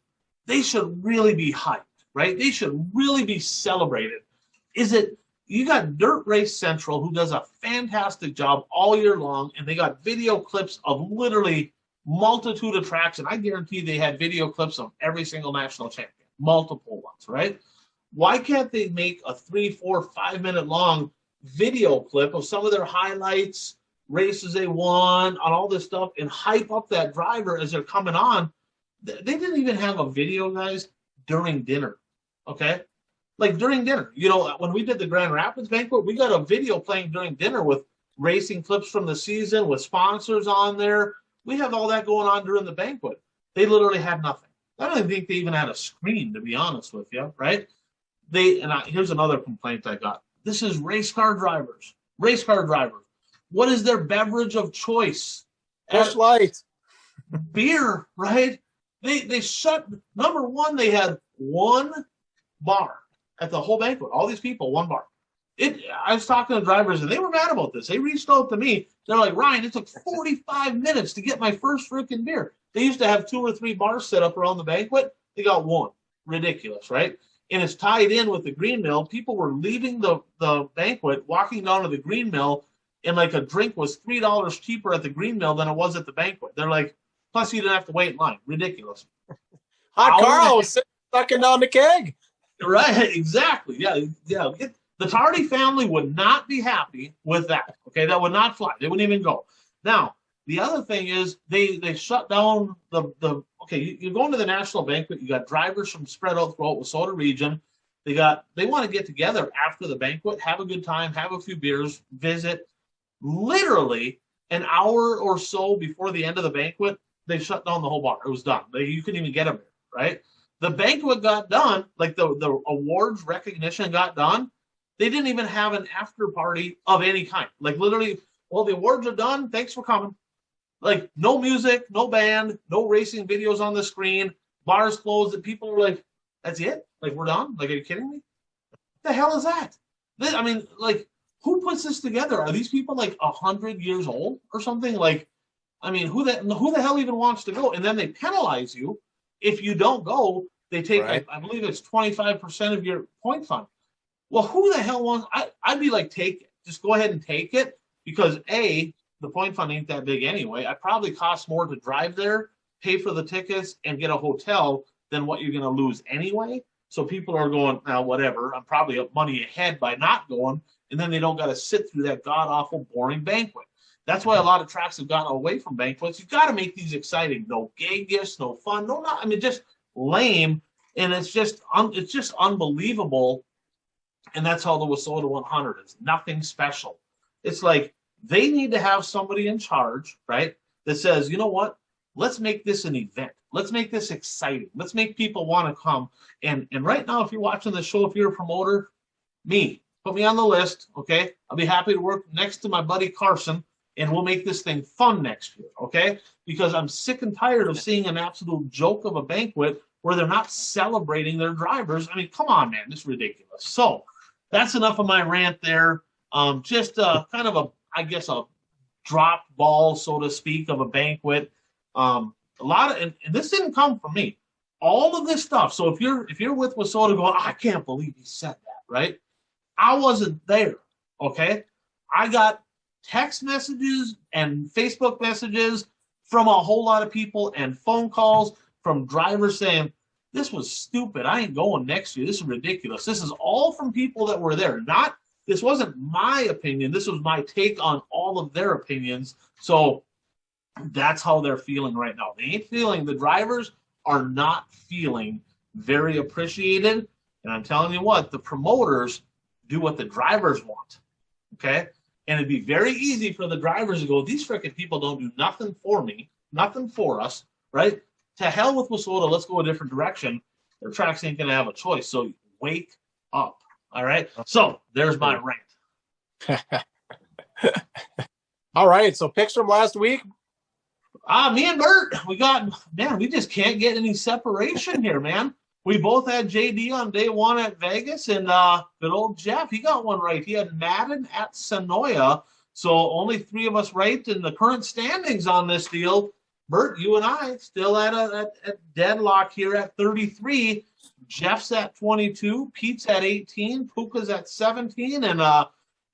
they should really be hyped, right? They should really be celebrated. You got Dirt Race Central, who does a fantastic job all year long, and they got video clips of literally multitude of tracks, and I guarantee they had video clips of every single national champion, multiple ones, right? Why can't they make a 3, 4, 5 minute long video clip of some of their highlights, races they won, on all this stuff, and hype up that driver as they're coming on? They didn't even have a video, guys, during dinner, okay? Like during dinner. You know, when we did the Grand Rapids Banquet, we got a video playing during dinner with racing clips from the season, with sponsors on there. We have all that going on during the banquet. They literally had nothing. I don't even think they even had a screen, to be honest with you, right? Here's another complaint I got. This is race car drivers. Race car drivers. What is their beverage of choice? Busch Light. Beer, right? They shut. Number one, they had one bar at the whole banquet. All these people, one bar. I was talking to drivers, and they were mad about this. They reached out to me. They're like, Ryan, it took 45 minutes to get my first freaking beer. They used to have 2 or 3 bars set up around the banquet. They got one. Ridiculous, right? And it's tied in with the green mill. People were leaving the banquet, walking down to the green mill, and like a drink was $3 cheaper at the green mill than it was at the banquet. They're like, plus you didn't have to wait in line. Ridiculous. Hot Carl was sucking down the keg. Right, exactly. Yeah. The Tardy family would not be happy with that. Okay, that would not fly. They wouldn't even go. Now, the other thing is they shut down you're going to the national banquet. You got drivers from spread out throughout WISSOTA region. They want to get together after the banquet, have a good time, have a few beers, visit. Literally an hour or so before the end of the banquet, they shut down the whole bar. It was done. You couldn't even get a beer, right? The banquet got done, like the awards recognition got done. They didn't even have an after party of any kind. Like literally, well, the awards are done. Thanks for coming. Like no music, no band, no racing videos on the screen, bars closed, and people are like, that's it? Like we're done? Like, are you kidding me? What the hell is that? I mean, like, who puts this together? Are these people like 100 years old or something? Like, I mean, who the hell even wants to go? And then they penalize you if you don't go. They take, right. I believe it's 25% of your point fund. Well, who the hell wants? I'd be like, take it. just go ahead and take it, because A, the point fund ain't that big anyway. It probably costs more to drive there, pay for the tickets, and get a hotel than what you're going to lose anyway. So people are going, now whatever, I'm probably up money ahead by not going, and then they don't got to sit through that god-awful, boring banquet. That's why a lot of tracks have gotten away from banquets. You've got to make these exciting. No gay gifts, no fun, just lame, and it's just unbelievable. And that's how the WISSOTA 100 is. Nothing special. It's like they need to have somebody in charge, right, that says, you know what? Let's make this an event. Let's make this exciting. Let's make people want to come. And right now, if you're watching the show, if you're a promoter, put me on the list, okay? I'll be happy to work next to my buddy Carson, and we'll make this thing fun next year, okay? Because I'm sick and tired of seeing an absolute joke of a banquet where they're not celebrating their drivers. I mean, come on, man. This is ridiculous. So that's enough of my rant there. Just kind of a drop ball, so to speak, of a banquet. A lot of, and this didn't come from me. All of this stuff. So if you're with WISSOTA going, I can't believe he said that, right? I wasn't there, okay? I got text messages and Facebook messages from a whole lot of people and phone calls from drivers saying, this was stupid. I ain't going next year. This is ridiculous. This is all from people that were there. This wasn't my opinion. This was my take on all of their opinions. So that's how they're feeling right now. The drivers are not feeling very appreciated. And I'm telling you what, the promoters do what the drivers want, okay? And it'd be very easy for the drivers to go, these freaking people don't do nothing for me, nothing for us, right? To hell with WISSOTA, let's go a different direction. Their tracks ain't going to have a choice. So wake up, all right? So there's my rant. All right, so picks from last week. Me and Bert, we just can't get any separation here, man. We both had JD on day one at Vegas, and good old Jeff, he got one right. He had Madden at Senioa, so only three of us right in the current standings on this deal. Bert, you and I still at deadlock here at 33. Jeff's at 22, Pete's at 18, Puka's at 17, and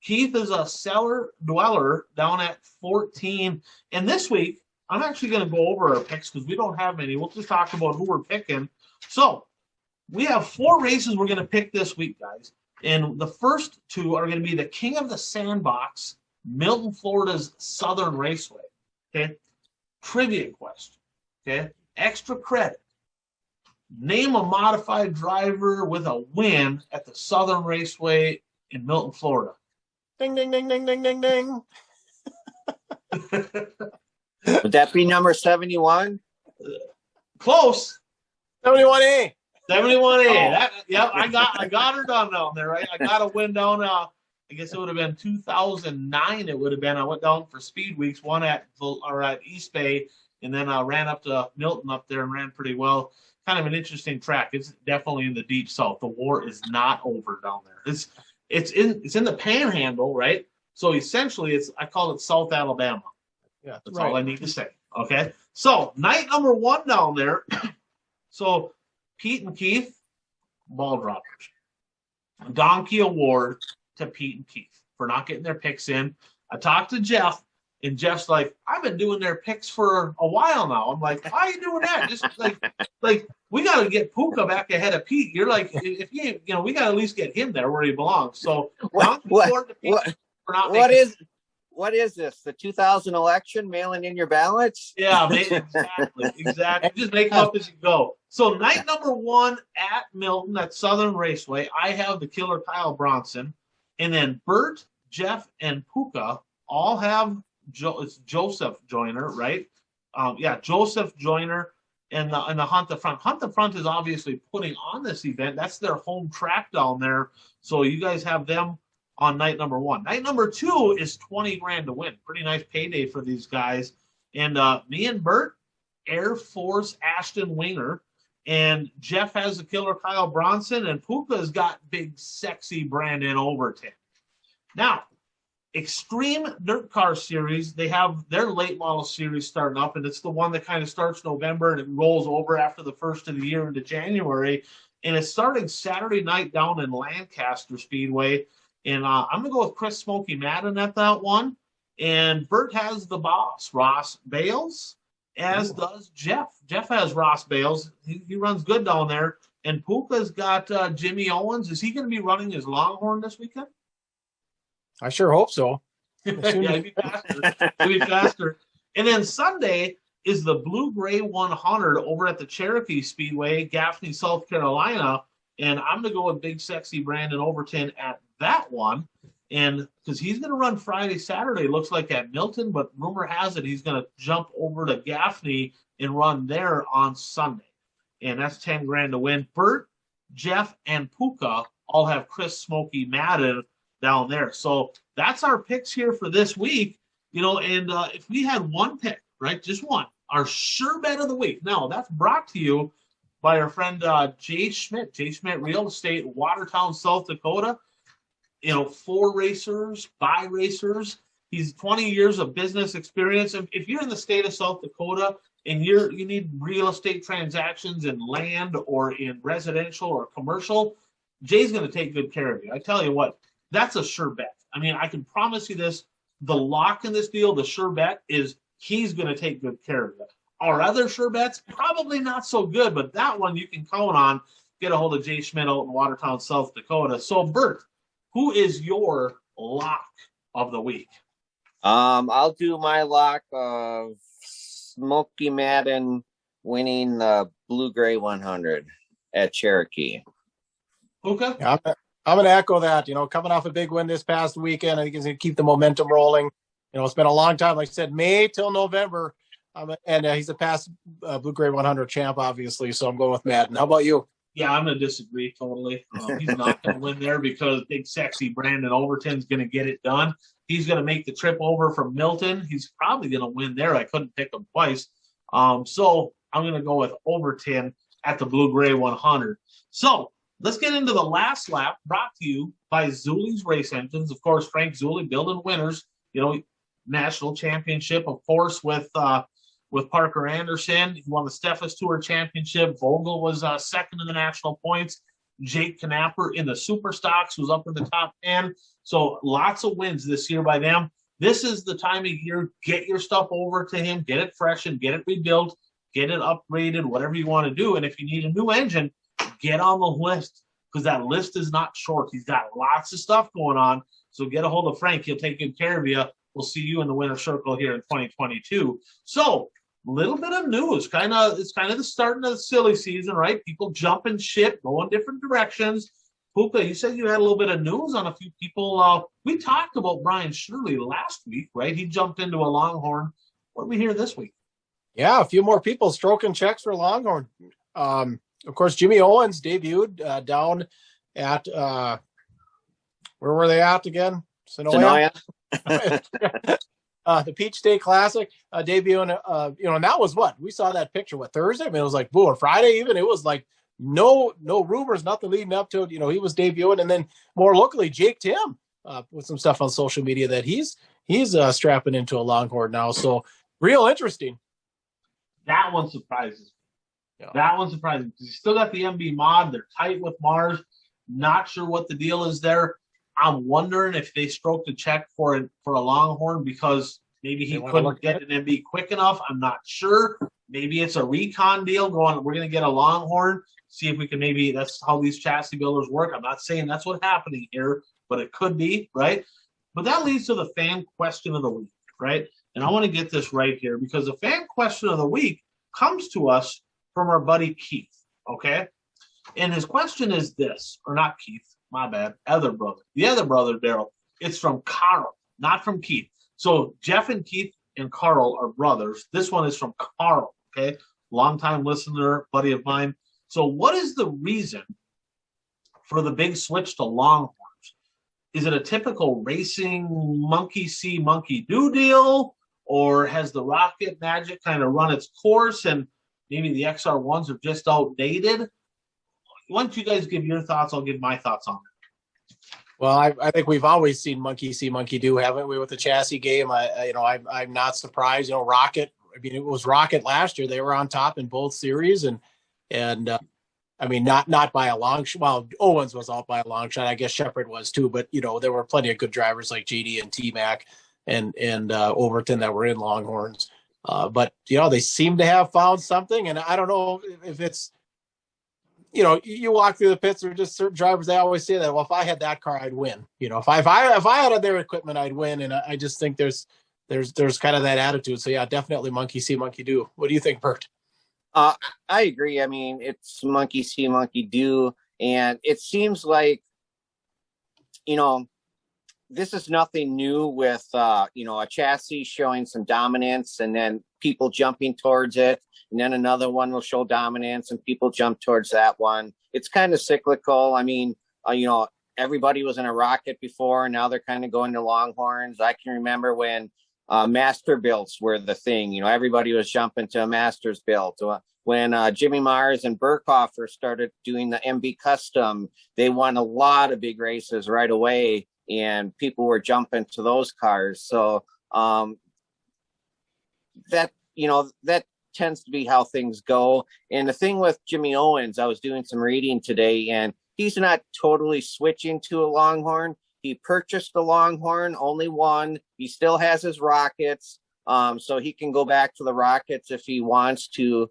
Keith is a cellar dweller down at 14. And this week, I'm actually going to go over our picks because we don't have many. We'll just talk about who we're picking. So we have 4 races we're going to pick this week, guys. And the first 2 are going to be the King of the Sandbox, Milton, Florida's Southern Raceway. Okay. Trivia question. Okay. Extra credit. Name a modified driver with a win at the Southern Raceway in Milton, Florida. Ding, ding, ding, ding, ding, ding, ding. Would that be number 71? Close. 71A. 71A. Oh. I got her done down there, right? I got a win down. I guess it would have been 2009. It would have been. I went down for speed weeks, one at East Bay, and then I ran up to Milton up there and ran pretty well. Kind of an interesting track. It's definitely in the deep south. The war is not over down there. It's in the Panhandle, right? So essentially, I call it South Alabama. Yeah, that's right. All I need to say. Okay. So night number 1 down there. So Pete and Keith, ball droppers. Donkey award to Pete and Keith for not getting their picks in. I talked to Jeff, and Jeff's like, I've been doing their picks for a while now. I'm like, why are you doing that? Just like we got to get Puka back ahead of Pete. You're like, if we got to at least get him there where he belongs. So Donkey award to Pete for not making. What is this? The 2000 election? Mailing in your ballots? Yeah, exactly. Just make them up as you go. So night number 1 at Milton at Southern Raceway, I have the killer Kyle Bronson, and then Bert, Jeff, and Puka all have it's Joseph Joyner, right? Joseph Joyner and the Hunt the Front. Hunt the Front is obviously putting on this event. That's their home track down there. So you guys have them on night number 1. Night number 2 is 20 grand to win. Pretty nice payday for these guys. And me and Bert, Air Force Ashton Winger, and Jeff has the killer Kyle Bronson, and Puka's got big sexy Brandon Overton. Now, Extreme Dirt Car Series, they have their late model series starting up, and it's the one that kind of starts November and it rolls over after the first of the year into January. And it's starting Saturday night down in Lancaster Speedway. And I'm going to go with Chris Smokey Madden at that one. And Bert has the boss, Ross Bales, as does Jeff. Jeff has Ross Bales. He runs good down there. And Puka's got Jimmy Owens. Is he going to be running his Longhorn this weekend? I sure hope so. Yeah, he'd be faster. He'd be faster. And then Sunday is the Blue Gray 100 over at the Cherokee Speedway, Gaffney, South Carolina. And I'm going to go with Big Sexy Brandon Overton at that one. And because he's going to run Friday, Saturday, looks like at Milton, but rumor has it he's going to jump over to Gaffney and run there on Sunday. And that's 10 grand to win. Bert, Jeff, and Puka all have Chris Smokey Madden down there. So that's our picks here for this week. And if we had one pick, right, just one, our sure bet of the week. Now, that's brought to you by our friend Jay Schmidt Real Estate, Watertown, South Dakota. 4 racers, 5 racers. He's 20 years of business experience. If you're in the state of South Dakota and you need real estate transactions in land or in residential or commercial, Jay's going to take good care of you. I tell you what, that's a sure bet. I mean, I can promise you this. The lock in this deal, the sure bet, is he's going to take good care of you. Our other sure bets, probably not so good, but that one you can count on. Get a hold of Jay Schmidt out in Watertown, South Dakota. So, Bert, who is your lock of the week? I'll do my lock of Smokey Madden winning the Blue Gray 100 at Cherokee. Okay. Yeah, I'm going to echo that. Coming off a big win this past weekend, I think he's going to keep the momentum rolling. It's been a long time, like I said, May till November. And he's a past Blue Gray 100 champ, obviously. So I'm going with Madden. How about you? Yeah, I'm going to disagree totally. He's not going to win there because Big Sexy Brandon Overton's going to get it done. He's going to make the trip over from Milton. He's probably going to win there. I couldn't pick him twice. So I'm going to go with Overton at the Blue Gray 100. So let's get into the last lap, brought to you by Zuli's Race Engines. Of course, Frank Zuli building winners. National championship, of course, with Parker Anderson. He won the Steffes Tour Championship. Vogel was second in the national points. Jake Knapper in the Super Stocks was up in the top 10. So lots of wins this year by them. This is the time of year. Get your stuff over to him. Get it freshened. Get it rebuilt. Get it upgraded, whatever you want to do. And if you need a new engine, get on the list because that list is not short. He's got lots of stuff going on. So get a hold of Frank. He'll take good care of you. We'll see you in the winner's circle here in 2022. So little bit of news. It's kind of the starting of the silly season, right? People jumping ship, going different directions. Puka, you said you had a little bit of news on a few people. We talked about Brian Shirley last week, right? He jumped into a Longhorn. What did we hear this week? Yeah, a few more people stroking checks for Longhorn. Of course, Jimmy Owens debuted down at where were they at again? Senioa. The Peach State Classic debuting, and that was what we saw that picture. Thursday? I mean, it was like boom, Friday even. It was like no rumors, nothing leading up to it. He was debuting, and then more locally, Jake Tim with some stuff on social media that he's strapping into a Longhorn now. So real interesting. That one surprises me. Yeah. That one surprises me because he's still got the MB mod. They're tight with Mars. Not sure what the deal is there. I'm wondering if they stroked a check for a Longhorn because maybe he couldn't get an MB quick enough. I'm not sure. Maybe it's a recon deal going, we're going to get a Longhorn, see if we can that's how these chassis builders work. I'm not saying that's what's happening here, but it could be, right? But that leads to the fan question of the week, right? And I want to get this right here because the fan question of the week comes to us from our buddy Keith, okay? And his question is this, or not Keith. My bad. Other brother. The other brother, Daryl. It's from Carl, not from Keith. So Jeff and Keith and Carl are brothers. This one is from Carl, okay? Longtime listener, buddy of mine. So what is the reason for the big switch to Longhorns? Is it a typical racing monkey see, monkey do deal? Or has the Rocket Magic kind of run its course and maybe the XR1s are just outdated? Once you guys give your thoughts, I'll give my thoughts on it. Well, I think we've always seen monkey see, monkey do, haven't we, with the chassis game? I'm not surprised. Rocket. I mean, it was Rocket last year. They were on top in both series, and I mean, not by a long shot. Well, Owens was out by a long shot. I guess Shepard was too, but there were plenty of good drivers like JD and T-Mac and Overton that were in Longhorns. But they seem to have found something, and I don't know if it's, you walk through the pits, there are just certain drivers. They always say that, well, if I had that car, I'd win. If I had their equipment, I'd win. And I just think there's kind of that attitude. So yeah, definitely monkey see, monkey do. What do you think, Bert? I agree. I mean, it's monkey see, monkey do. And it seems like, this is nothing new with, a chassis showing some dominance and then people jumping towards it. And then another one will show dominance and people jump towards that one. It's kind of cyclical. I mean, everybody was in a Rocket before, and now they're kind of going to Longhorns. I can remember when master builds were the thing. Everybody was jumping to a master's build. When Jimmy Mars and Burkhofer started doing the MB Custom, they won a lot of big races right away, and people were jumping to those cars. So that tends to be how things go. And the thing with Jimmy Owens, I was doing some reading today, and he's not totally switching to a Longhorn. He purchased a Longhorn, only one. He still has his Rockets, so he can go back to the Rockets if he wants to.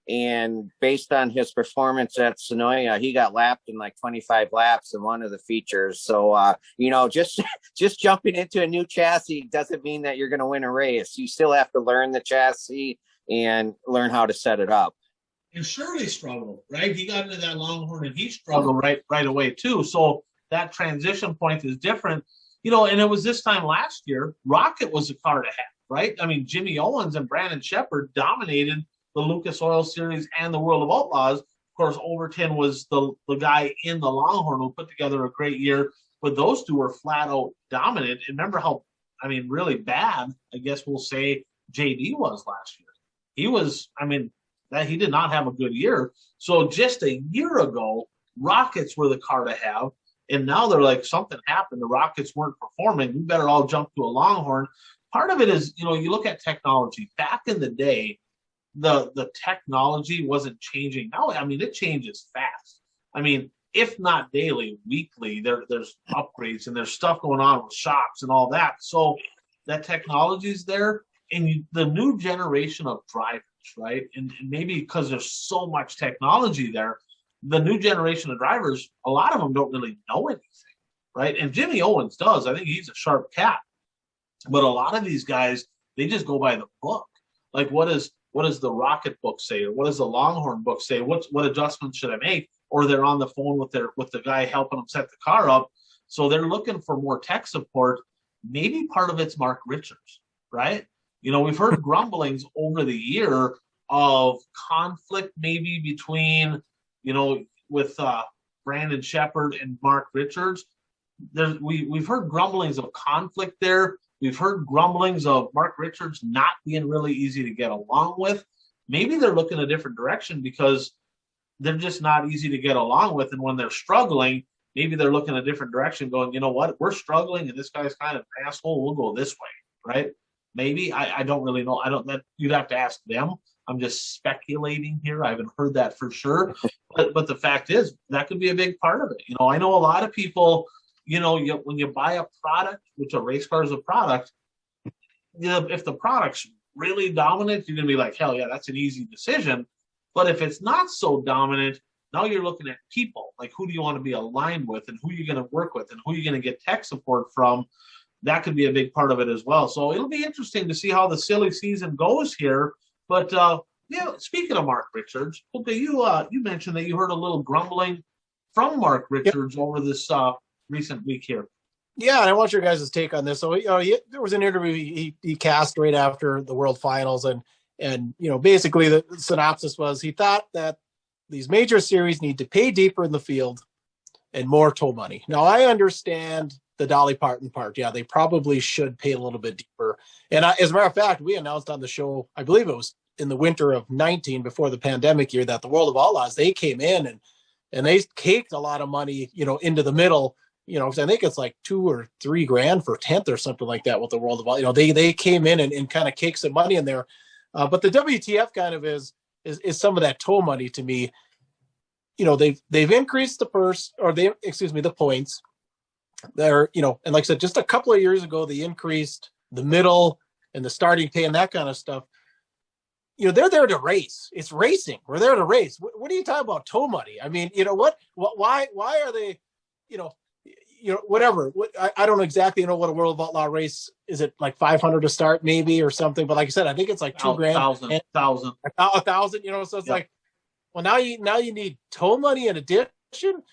And based on his performance at Senioa, he got lapped in like 25 laps in one of the features. So, just jumping into a new chassis doesn't mean that you're going to win a race. You still have to learn the chassis and learn how to set it up. And Shirley struggled, right? He got into that Longhorn and he struggled right away too. So that transition point is different, and it was this time last year, Rocket was a car to have, right? I mean, Jimmy Owens and Brandon Shepard dominated the Lucas Oil Series and the World of Outlaws. Of course, Overton was the guy in the Longhorn who put together a great year, but those two were flat out dominant. And remember how, really bad, I guess we'll say, JD was last year. He did not have a good year. So just a year ago, Rockets were the car to have. And now they're like, something happened. The Rockets weren't performing. We better all jump to a Longhorn. Part of it is, you look at technology. Back in the day, the technology wasn't changing. Now, it changes fast. If not daily, weekly, there's upgrades and there's stuff going on with shops and all that. So that technology is there. And the new generation of drivers, right? And maybe because there's so much technology there, the new generation of drivers, a lot of them don't really know anything, right? And Jimmy Owens does. I think he's a sharp cat. But a lot of these guys, they just go by the book. Like, what does the Rocket book say? Or what does the Longhorn book say? What adjustments should I make? Or they're on the phone with the guy helping them set the car up. So they're looking for more tech support. Maybe part of it's Mark Richards, right? We've heard grumblings over the year of conflict maybe between, with Brandon Shepard and Mark Richards. We've heard grumblings of conflict there. We've heard grumblings of Mark Richards not being really easy to get along with. Maybe they're looking a different direction because they're just not easy to get along with. And when they're struggling, maybe they're looking a different direction going, you know what, we're struggling and this guy's kind of an asshole. We'll go this way, right? Maybe. I don't really know. You'd have to ask them. I'm just speculating here. I haven't heard that for sure. But the fact is, that could be a big part of it. I know a lot of people, when you buy a product, which a race car is a product, if the product's really dominant, you're going to be like, hell yeah, that's an easy decision. But if it's not so dominant, now you're looking at people. Like, who do you want to be aligned with and who you're going to work with and who you're going to get tech support from? That could be a big part of it as well. So it'll be interesting to see how the silly season goes here. But, speaking of Mark Richards, okay, you mentioned that you heard a little grumbling from Mark Richards over this recent week here. Yeah, and I want your guys' take on this. So, there was an interview he cast right after the World Finals, and basically the synopsis was he thought that these major series need to pay deeper in the field and more tow money. Now, I understand the Dolly Parton part. Yeah, they probably should pay a little bit deeper. And as a matter of fact, we announced on the show, I believe it was in the winter of 19 before the pandemic year, that the World of Outlaws, they came in and they caked a lot of money, into the middle. I think it's like $2 or $3 grand for 10th or something like that with the World of Outlaws. They came in and kind of caked some money in there. But the WTF kind of is some of that tow money to me. they've increased the purse, or the points. They're, and like I said, just a couple of years ago, they increased the middle and the starting pay and that kind of stuff. They're there to race. It's racing. We're there to race. What are you talking about tow money? I mean, why are they, whatever. I don't exactly know what a World of Outlaw race is. It like 500 to start maybe or something. But like I said, I think it's like $2,000, $1,000. So it's like, well, now you need tow money in addition.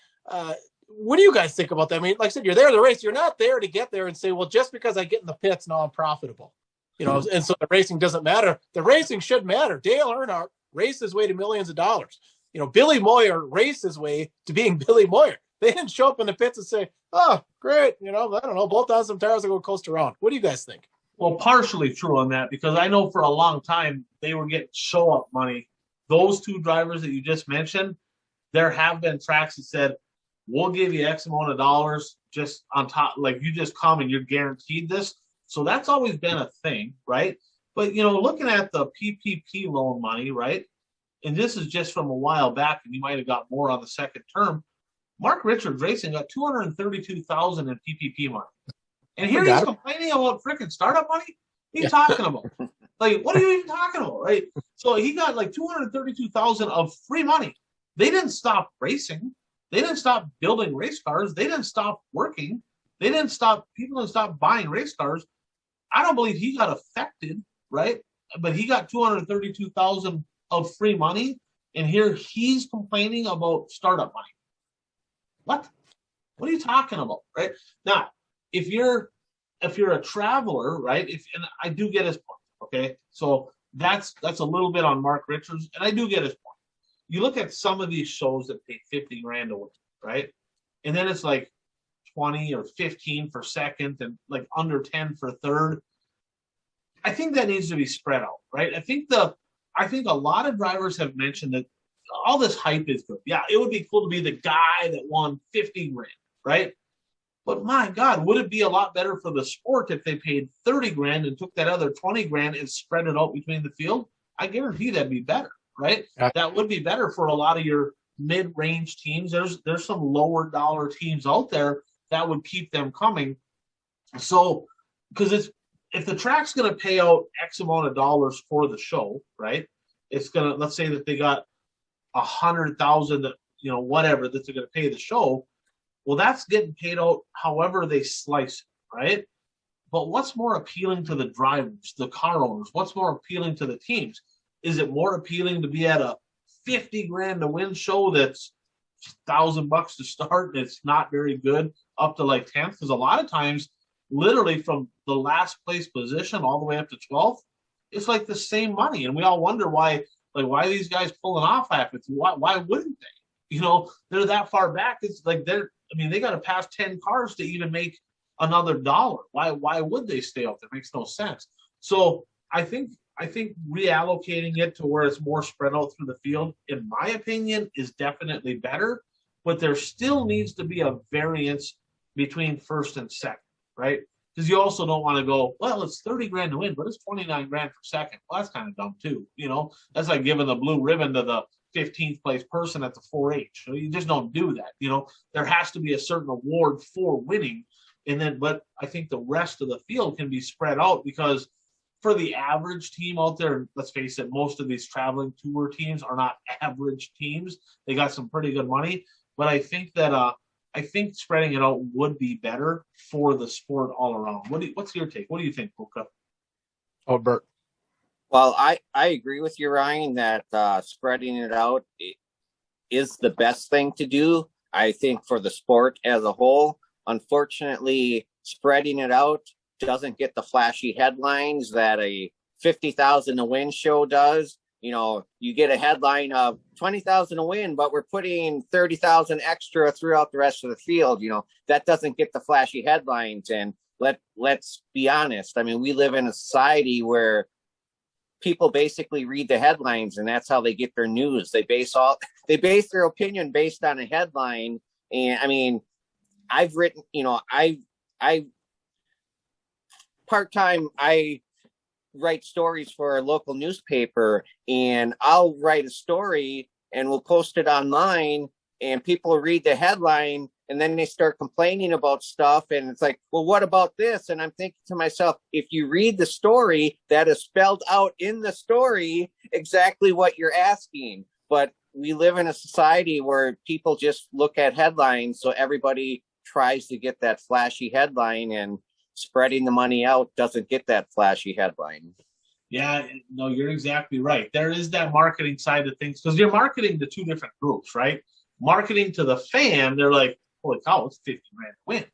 What do you guys think about that? I mean, like I said, you're there to race. You're not there to get there and say, well, just because I get in the pits, now I'm profitable. And so the racing doesn't matter. The racing should matter. Dale Earnhardt raced his way to millions of dollars. Billy Moyer raced his way to being Billy Moyer. They didn't show up in the pits and say, oh, great. I don't know, bolt on some tires and go coast around. What do you guys think? Well, partially true on that, because I know for a long time they were getting show-up money. Those two drivers that you just mentioned, there have been tracks that said, we'll give you X amount of dollars just on top, like you just come and you're guaranteed this. So that's always been a thing, right? But, looking at the PPP loan money, right? And this is just from a while back, and you might have got more on the second term. Mark Richards Racing got $232,000 in PPP money. And here he's complaining about freaking startup money? What are you talking about? Like, what are you even talking about, right? So he got like $232,000 of free money. They didn't stop racing. They didn't stop building race cars. They didn't stop working. People didn't stop buying race cars. I don't believe he got affected, right? But he got $232,000 of free money, and here he's complaining about startup money. What are you talking about, right? Now, if you're a traveler, right? And I do get his point, okay? So that's a little bit on Mark Richards, and I do get his point. You look at some of these shows that pay $50,000 a win, right? And then it's like 20 or 15 for second and like under 10 for third. I think that needs to be spread out, right? I think a lot of drivers have mentioned that all this hype is good. Yeah, it would be cool to be the guy that won $50,000, right? But my God, would it be a lot better for the sport if they paid $30,000 and took that other $20,000 and spread it out between the field? I guarantee that'd be better, right? That would be better for a lot of your mid-range teams. There's some lower dollar teams out there that would keep them coming. So, because if the track's going to pay out X amount of dollars for the show, right? It's going to, let's say that they got 100,000, whatever that they're going to pay the show. Well, that's getting paid out however they slice it, right? But what's more appealing to the drivers, the car owners? What's more appealing to the teams? Is it more appealing to be at a $50,000 to win show that's $1,000 to start and it's not very good up to like 10th? Because a lot of times, literally from the last place position all the way up to 12th, it's like the same money. And we all wonder why are these guys pulling off half it? Why wouldn't they? They're that far back. It's like they got to pass 10 cars to even make another dollar. Why would they stay out there? It makes no sense. So I think reallocating it to where it's more spread out through the field, in my opinion, is definitely better. But there still needs to be a variance between first and second, right? Because you also don't want to go, well, it's $30,000 to win, but it's $29,000 for second. Well, that's kind of dumb too. That's like giving the blue ribbon to the 15th place person at the 4-H. So you just don't do that. There has to be a certain award for winning. But I think the rest of the field can be spread out, because for the average team out there, let's face it, most of these traveling tour teams are not average teams. They got some pretty good money. But I think that spreading it out would be better for the sport all around. What's your take? What do you think, Puka? Oh, Bert. Well, I agree with you, Ryan, that spreading it out is the best thing to do, I think, for the sport as a whole. Unfortunately, spreading it out doesn't get the flashy headlines that a 50,000 to win show does. You get a headline of 20,000 to win, but we're putting 30,000 extra throughout the rest of the field. That doesn't get the flashy headlines. And let's be honest. I mean, we live in a society where people basically read the headlines, and that's how they get their news. They base their opinion based on a headline. And I mean, I've written, I part-time, I write stories for a local newspaper, and I'll write a story and we'll post it online, and people read the headline, and then they start complaining about stuff, and it's like, well, what about this? And I'm thinking to myself, if you read the story, that is spelled out in the story exactly what you're asking. But we live in a society where people just look at headlines, so everybody tries to get that flashy headline, and spreading the money out doesn't get that flashy headline. Yeah, no, you're exactly right. There is that marketing side of things, because you're marketing to two different groups, right? Marketing to the fan, they're like, holy cow, it's 50 grand to win,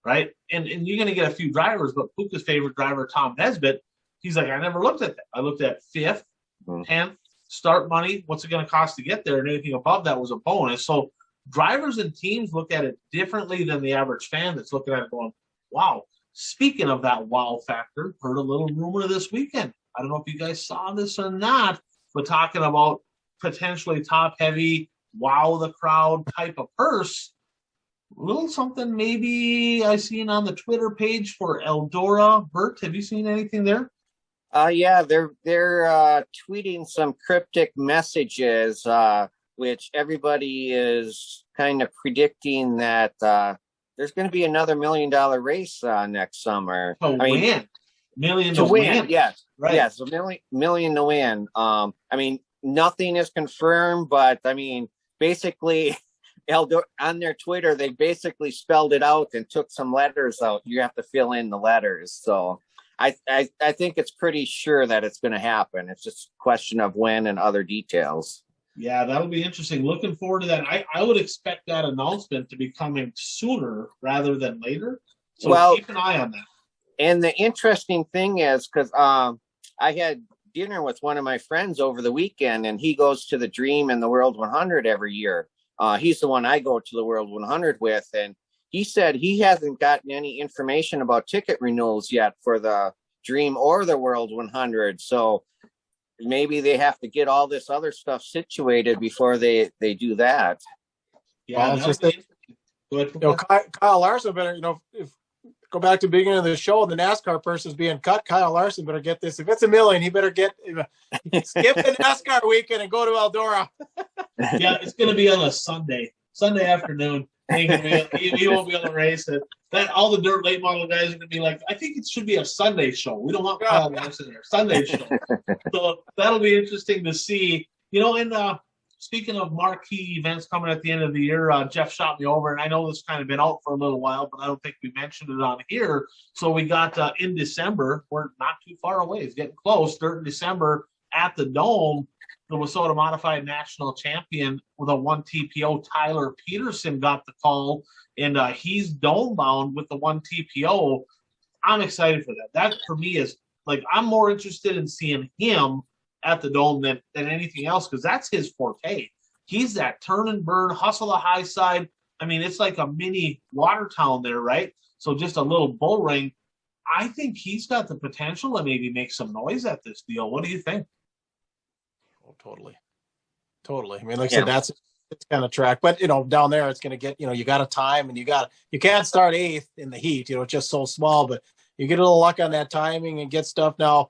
right? And you're going to get a few drivers, but Puka's favorite driver, Tom Nesbitt, he's like, I never looked at that. I looked at 5th, 10th, start money, what's it going to cost to get there, and anything above that was a bonus. So drivers and teams look at it differently than the average fan that's looking at it going, wow. Speaking of that wow factor, heard a little rumor this weekend. I don't know if you guys saw this or not, but talking about potentially top-heavy, wow the crowd type of purse. A little something maybe I seen on the Twitter page for Eldora. Bert, have you seen anything there? Yeah, they're tweeting some cryptic messages, which everybody is kind of predicting that there's going to be another $1 million race next summer. Win. Million to win. Yes, right. Yes, $1 million to win. I mean, nothing is confirmed, but I mean, basically, on their Twitter, they basically spelled it out and took some letters out. You have to fill in the letters. So I think it's pretty sure that it's going to happen. It's just a question of when and other details. Yeah, that'll be interesting. Looking forward to that. I would expect that announcement to be coming sooner rather than later. So keep an eye on that. And the interesting thing is, because I had dinner with one of my friends over the weekend, and he goes to the Dream and the World 100 every year. He's the one I go to the World 100 with, and he said he hasn't gotten any information about ticket renewals yet for the Dream or the World 100. So maybe they have to get all this other stuff situated before they do that. Yeah, well, it's just Kyle Larson better, if go back to the beginning of the show, the NASCAR purse is being cut. Kyle Larson better get this. If it's $1 million, he better skip the NASCAR weekend and go to Eldora. Yeah, it's going to be on a Sunday afternoon. He won't be able to race it. All the dirt late model guys are going to be like, I think it should be a Sunday show. We don't want Kyle Larson there. Sunday show. So that'll be interesting to see. And speaking of marquee events coming at the end of the year, Jeff shot me over, and I know this kind of been out for a little while, but I don't think we mentioned it on here. So we got in December, we're not too far away. It's getting close. Dirt in December at the Dome, the WISSOTA Modified National Champion with a 1 TPO, Tyler Peterson, got the call, and he's Dome bound with the 1 TPO. I'm excited for that. That for me is like, I'm more interested in seeing him at the Dome than anything else, because that's his forte. He's that turn and burn, hustle the high side. I mean, it's like a mini Watertown there, right? So just a little bull ring. I think he's got the potential to maybe make some noise at this deal. What do you think? Oh, totally. I mean, like I said, it's kind of track, but down there it's going to get, you got a time, and you can't start 8th in the heat. It's just so small, but you get a little luck on that timing and get stuff. Now,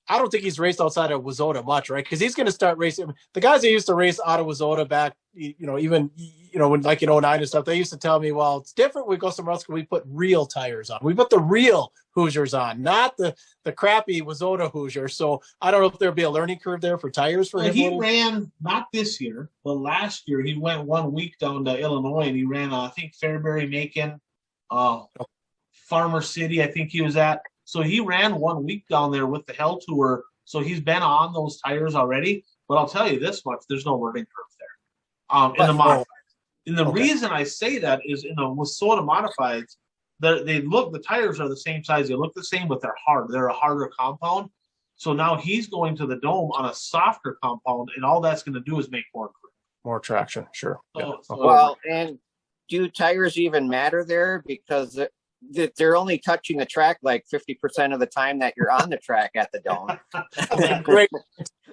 I don't think he's raced outside of WISSOTA much, right? Because he's going to start racing. The guys that used to race out of WISSOTA back, even when like in 09 and stuff, they used to tell me, well, it's different. We go somewhere else because we put real tires on. We put the real Hoosiers on, not the crappy WISSOTA Hoosiers. So I don't know if there'll be a learning curve there for tires for him. He ran, not this year, but last year, he went 1 week down to Illinois, and he ran, I think, Fairbury, Macon, Farmer City, I think he was at. So he ran 1 week down there with the Hell Tour. So he's been on those tires already. But I'll tell you this much, there's no learning curve there in the modifieds. And the reason I say that is in the WISSOTA modifieds, the tires are the same size. They look the same, but they're hard. They're a harder compound. So now he's going to the Dome on a softer compound, and all that's going to do is make more grip. More traction, sure. Well, and do tires even matter there? Because they're only touching the track like 50% of the time that you're on the track at the Dome. Great.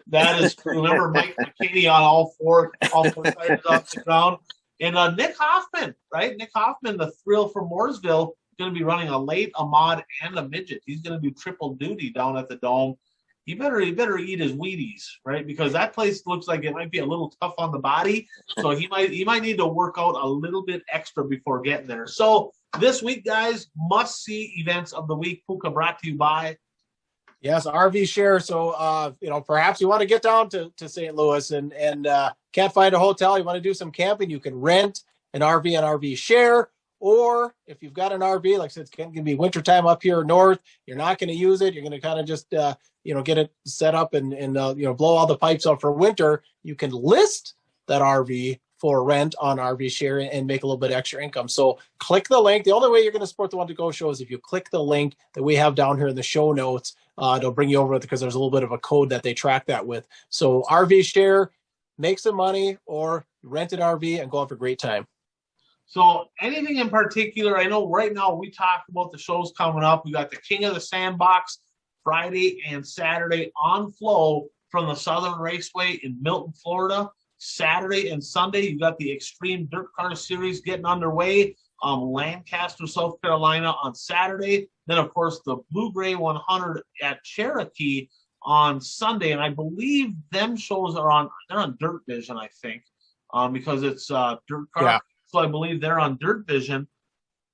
That is true. Remember Mike McKinney on all four tires off the ground. And Nick Hoffman, right? Nick Hoffman, the thrill from Mooresville, going to be running a late, a mod, and a midget. He's going to do triple duty down at the Dome. he better eat his Wheaties, right? Because that place looks like it might be a little tough on the body. So he might need to work out a little bit extra before getting there. So this week, guys, must-see events of the week. Puka, brought to you by. Yes, RV Share. So, perhaps you want to get down to St. Louis and can't find a hotel. You want to do some camping. You can rent an RV and RV Share. Or if you've got an RV, like I said, it's going to be wintertime up here north. You're not going to use it. You're going to kind of just, get it set up and blow all the pipes out for winter. You can list that RV for rent on RV Share and make a little bit extra income. So click the link. The only way you're going to support the One to Go show is if you click the link that we have down here in the show notes. They'll bring you over because there's a little bit of a code that they track that with. So RV Share, make some money, or rent an RV and go have a great time. So anything in particular, I know right now we talked about the shows coming up. We got the King of the Sandbox Friday and Saturday on Flow from the Southern Raceway in Milton, Florida. Saturday and Sunday, you got the Extreme Dirt Car Series getting underway. Lancaster, South Carolina on Saturday. Then, of course, the Blue Gray 100 at Cherokee on Sunday. And I believe them shows they're on Dirt Vision, I think, because it's dirt car. Yeah. So I believe they're on Dirt Vision.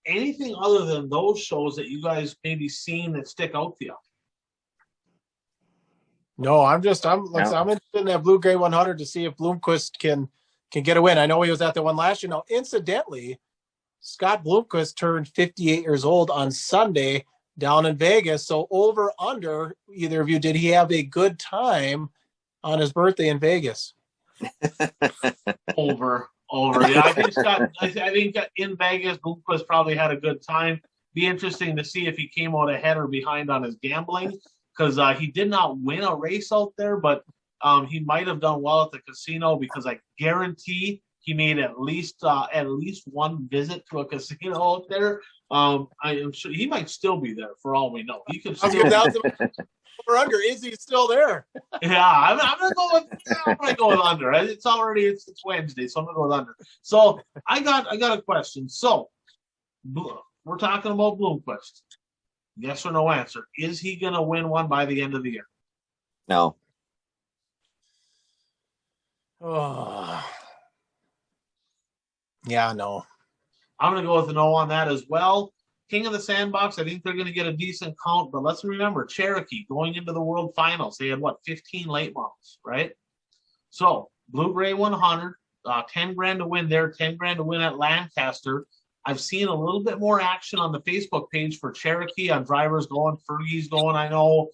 Anything other than those shows that you guys maybe seen that stick out to you? No, I'm interested in that Blue Gray 100 to see if Bloomquist can get a win. I know he was at the one last year. Now, incidentally, Scott Bloomquist turned 58 years old on Sunday down in Vegas. So over under, either of you, did he have a good time on his birthday in Vegas? Over. Yeah, I think in Vegas, Bloomquist probably had a good time. Be interesting to see if he came out ahead or behind on his gambling, because he did not win a race out there, but he might have done well at the casino, because I guarantee he made at least one visit to a casino out there. I am sure he might still be there for all we know. He could still over under. Is he still there? Yeah, I'm gonna go with under. It's Wednesday, so I'm gonna go with under. So I got a question. So we're talking about Bloomquist. Yes or no answer. Is he gonna win one by the end of the year? No. Oh. Yeah, no. I'm going to go with a no on that as well. King of the Sandbox, I think they're going to get a decent count, but let's remember, Cherokee going into the World Finals, they had, 15 late models, right? So, Blue Gray 100, 10 grand to win there, 10 grand to win at Lancaster. I've seen a little bit more action on the Facebook page for Cherokee on drivers going. Fergie's going, I know.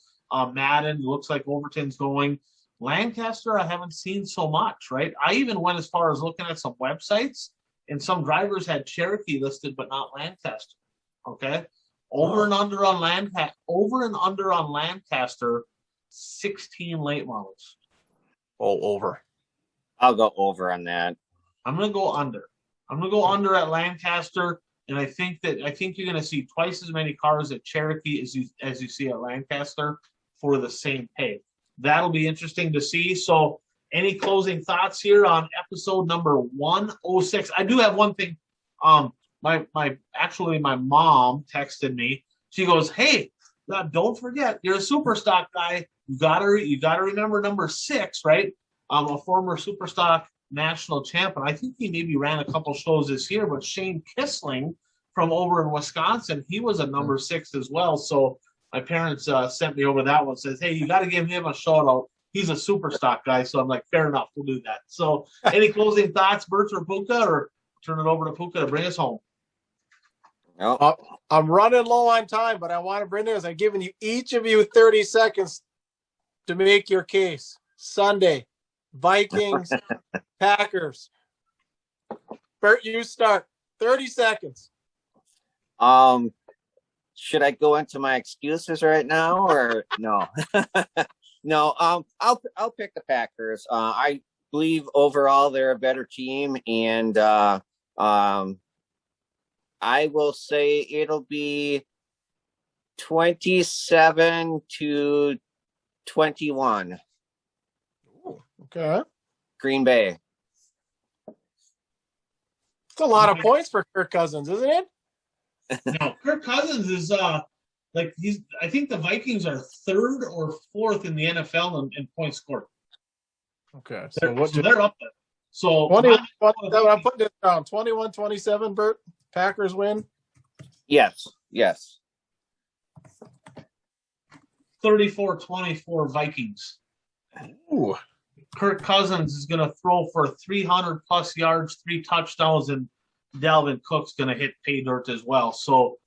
Madden, looks like Overton's going. Lancaster, I haven't seen so much, right? I even went as far as looking at some websites, and some drivers had Cherokee listed, but not Lancaster. Okay, over and under on Lancaster, 16 late models. Oh, over. I'll go over on that. I'm going to go under. I'm going to go under at Lancaster, and I think you're going to see twice as many cars at Cherokee as you see at Lancaster for the same pay. That'll be interesting to see. So, any closing thoughts here on episode number 106? I do have one thing. My mom texted me. She goes, "Hey, don't forget, you're a super stock guy. You gotta remember number 6, right? A former super stock national champion. I think he maybe ran a couple shows this year, but Shane Kissling from over in Wisconsin, he was a number 6 as well. So my parents sent me over that one. Says, hey, you got to give him a shout out. He's a super stock guy. So I'm like, fair enough, we'll do that. So any closing thoughts, Bert or Puka, or turn it over to Puka to bring us home? Nope. I'm running low on time, but I want to bring this. I'm giving each of you 30 seconds to make your case. Sunday, Vikings, Packers. Bert, you start. 30 seconds. Should I go into my excuses right now, or no? No. I'll pick the Packers. I believe overall they're a better team, and I will say it'll be 27-21. Ooh, okay. Green Bay. It's a lot of points for Kirk Cousins, isn't it? No, Kirk Cousins is Like I think the Vikings are 3rd or 4th in the NFL in points scored. Okay, So they're up there. So 21, I'm putting it down. 21-27, Bert. Packers win. Yes. 34-24 Vikings. Ooh. Kirk Cousins is going to throw for 300 plus yards, 3 touchdowns, and Dalvin Cook's going to hit pay dirt as well. So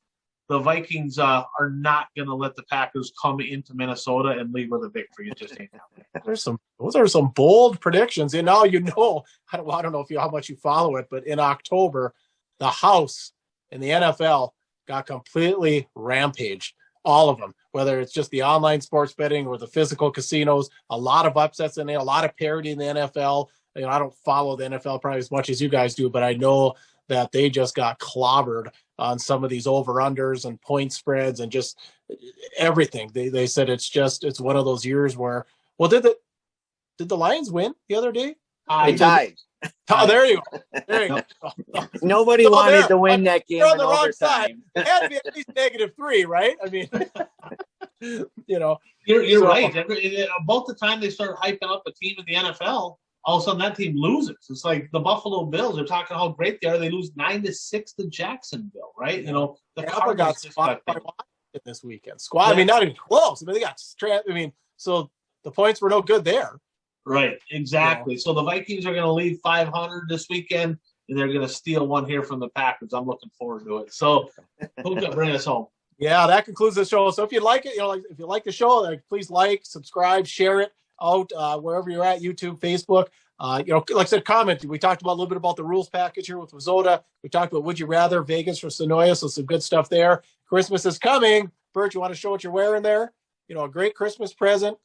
the Vikings are not going to let the Packers come into Minnesota and leave with a victory. It just ain't happening. Those are some bold predictions. And now I don't know how much you follow it, but in October, the house in the NFL got completely rampaged. All of them, whether it's just the online sports betting or the physical casinos, a lot of upsets in there, a lot of parity in the NFL. I don't follow the NFL probably as much as you guys do, but I know that they just got clobbered on some of these over-unders and point spreads and just everything. They said it's one of those years where, well, did the Lions win the other day? They tied. Oh, there you go. Nobody wanted to win that game in overtime. It had to be at least -3, right? I mean, You're right. About the time they start hyping up a team in the NFL, all of a sudden that team loses. It's like the Buffalo Bills. They're talking how great they are. They lose 9-6 to Jacksonville, right? The Cowboys got spotted by Washington this weekend. Squad. Yeah. I mean, not even close. I mean, they got. So the points were no good there. Right, exactly. So the Vikings are going to leave 500 this weekend, and they're going to steal one here from the Packers. I'm looking forward to it. So who's going to bring us home? Yeah, that concludes the show. So if you like it, if you like the show, please subscribe, share it out wherever you're at, YouTube, Facebook. Like I said, comment. We talked about a little bit about the rules package here with WISSOTA. We talked about Would You Rather, Vegas for Senioa, so some good stuff there. Christmas is coming. Bert, you want to show what you're wearing there? A great Christmas present.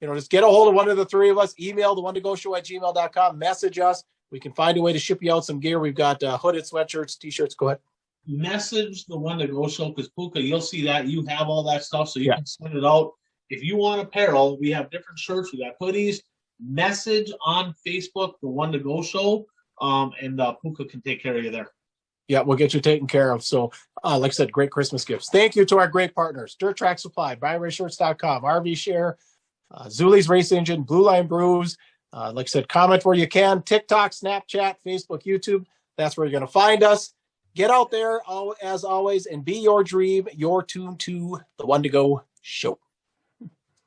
Just get a hold of one of the three of us. Email theonetogoshow@gmail.com. Message us. We can find a way to ship you out some gear. We've got hooded sweatshirts, T-shirts. Go ahead. Message the One to Go Show because Puka, you'll see that you have all that stuff, so you can send it out. If you want apparel, we have different shirts. We got hoodies. Message on Facebook the One to Go Show, and Puka can take care of you there. Yeah, we'll get you taken care of. So, like I said, great Christmas gifts. Thank you to our great partners: Dirt Track Supply, BuyRaceShirts.com, RV Share, Zuli's Race Engine, Blue Line Brews. Like I said, comment where you can. TikTok, Snapchat, Facebook, YouTube. That's where you're going to find us. Get out there, as always, and be your dream, your tune to the One to Go Show.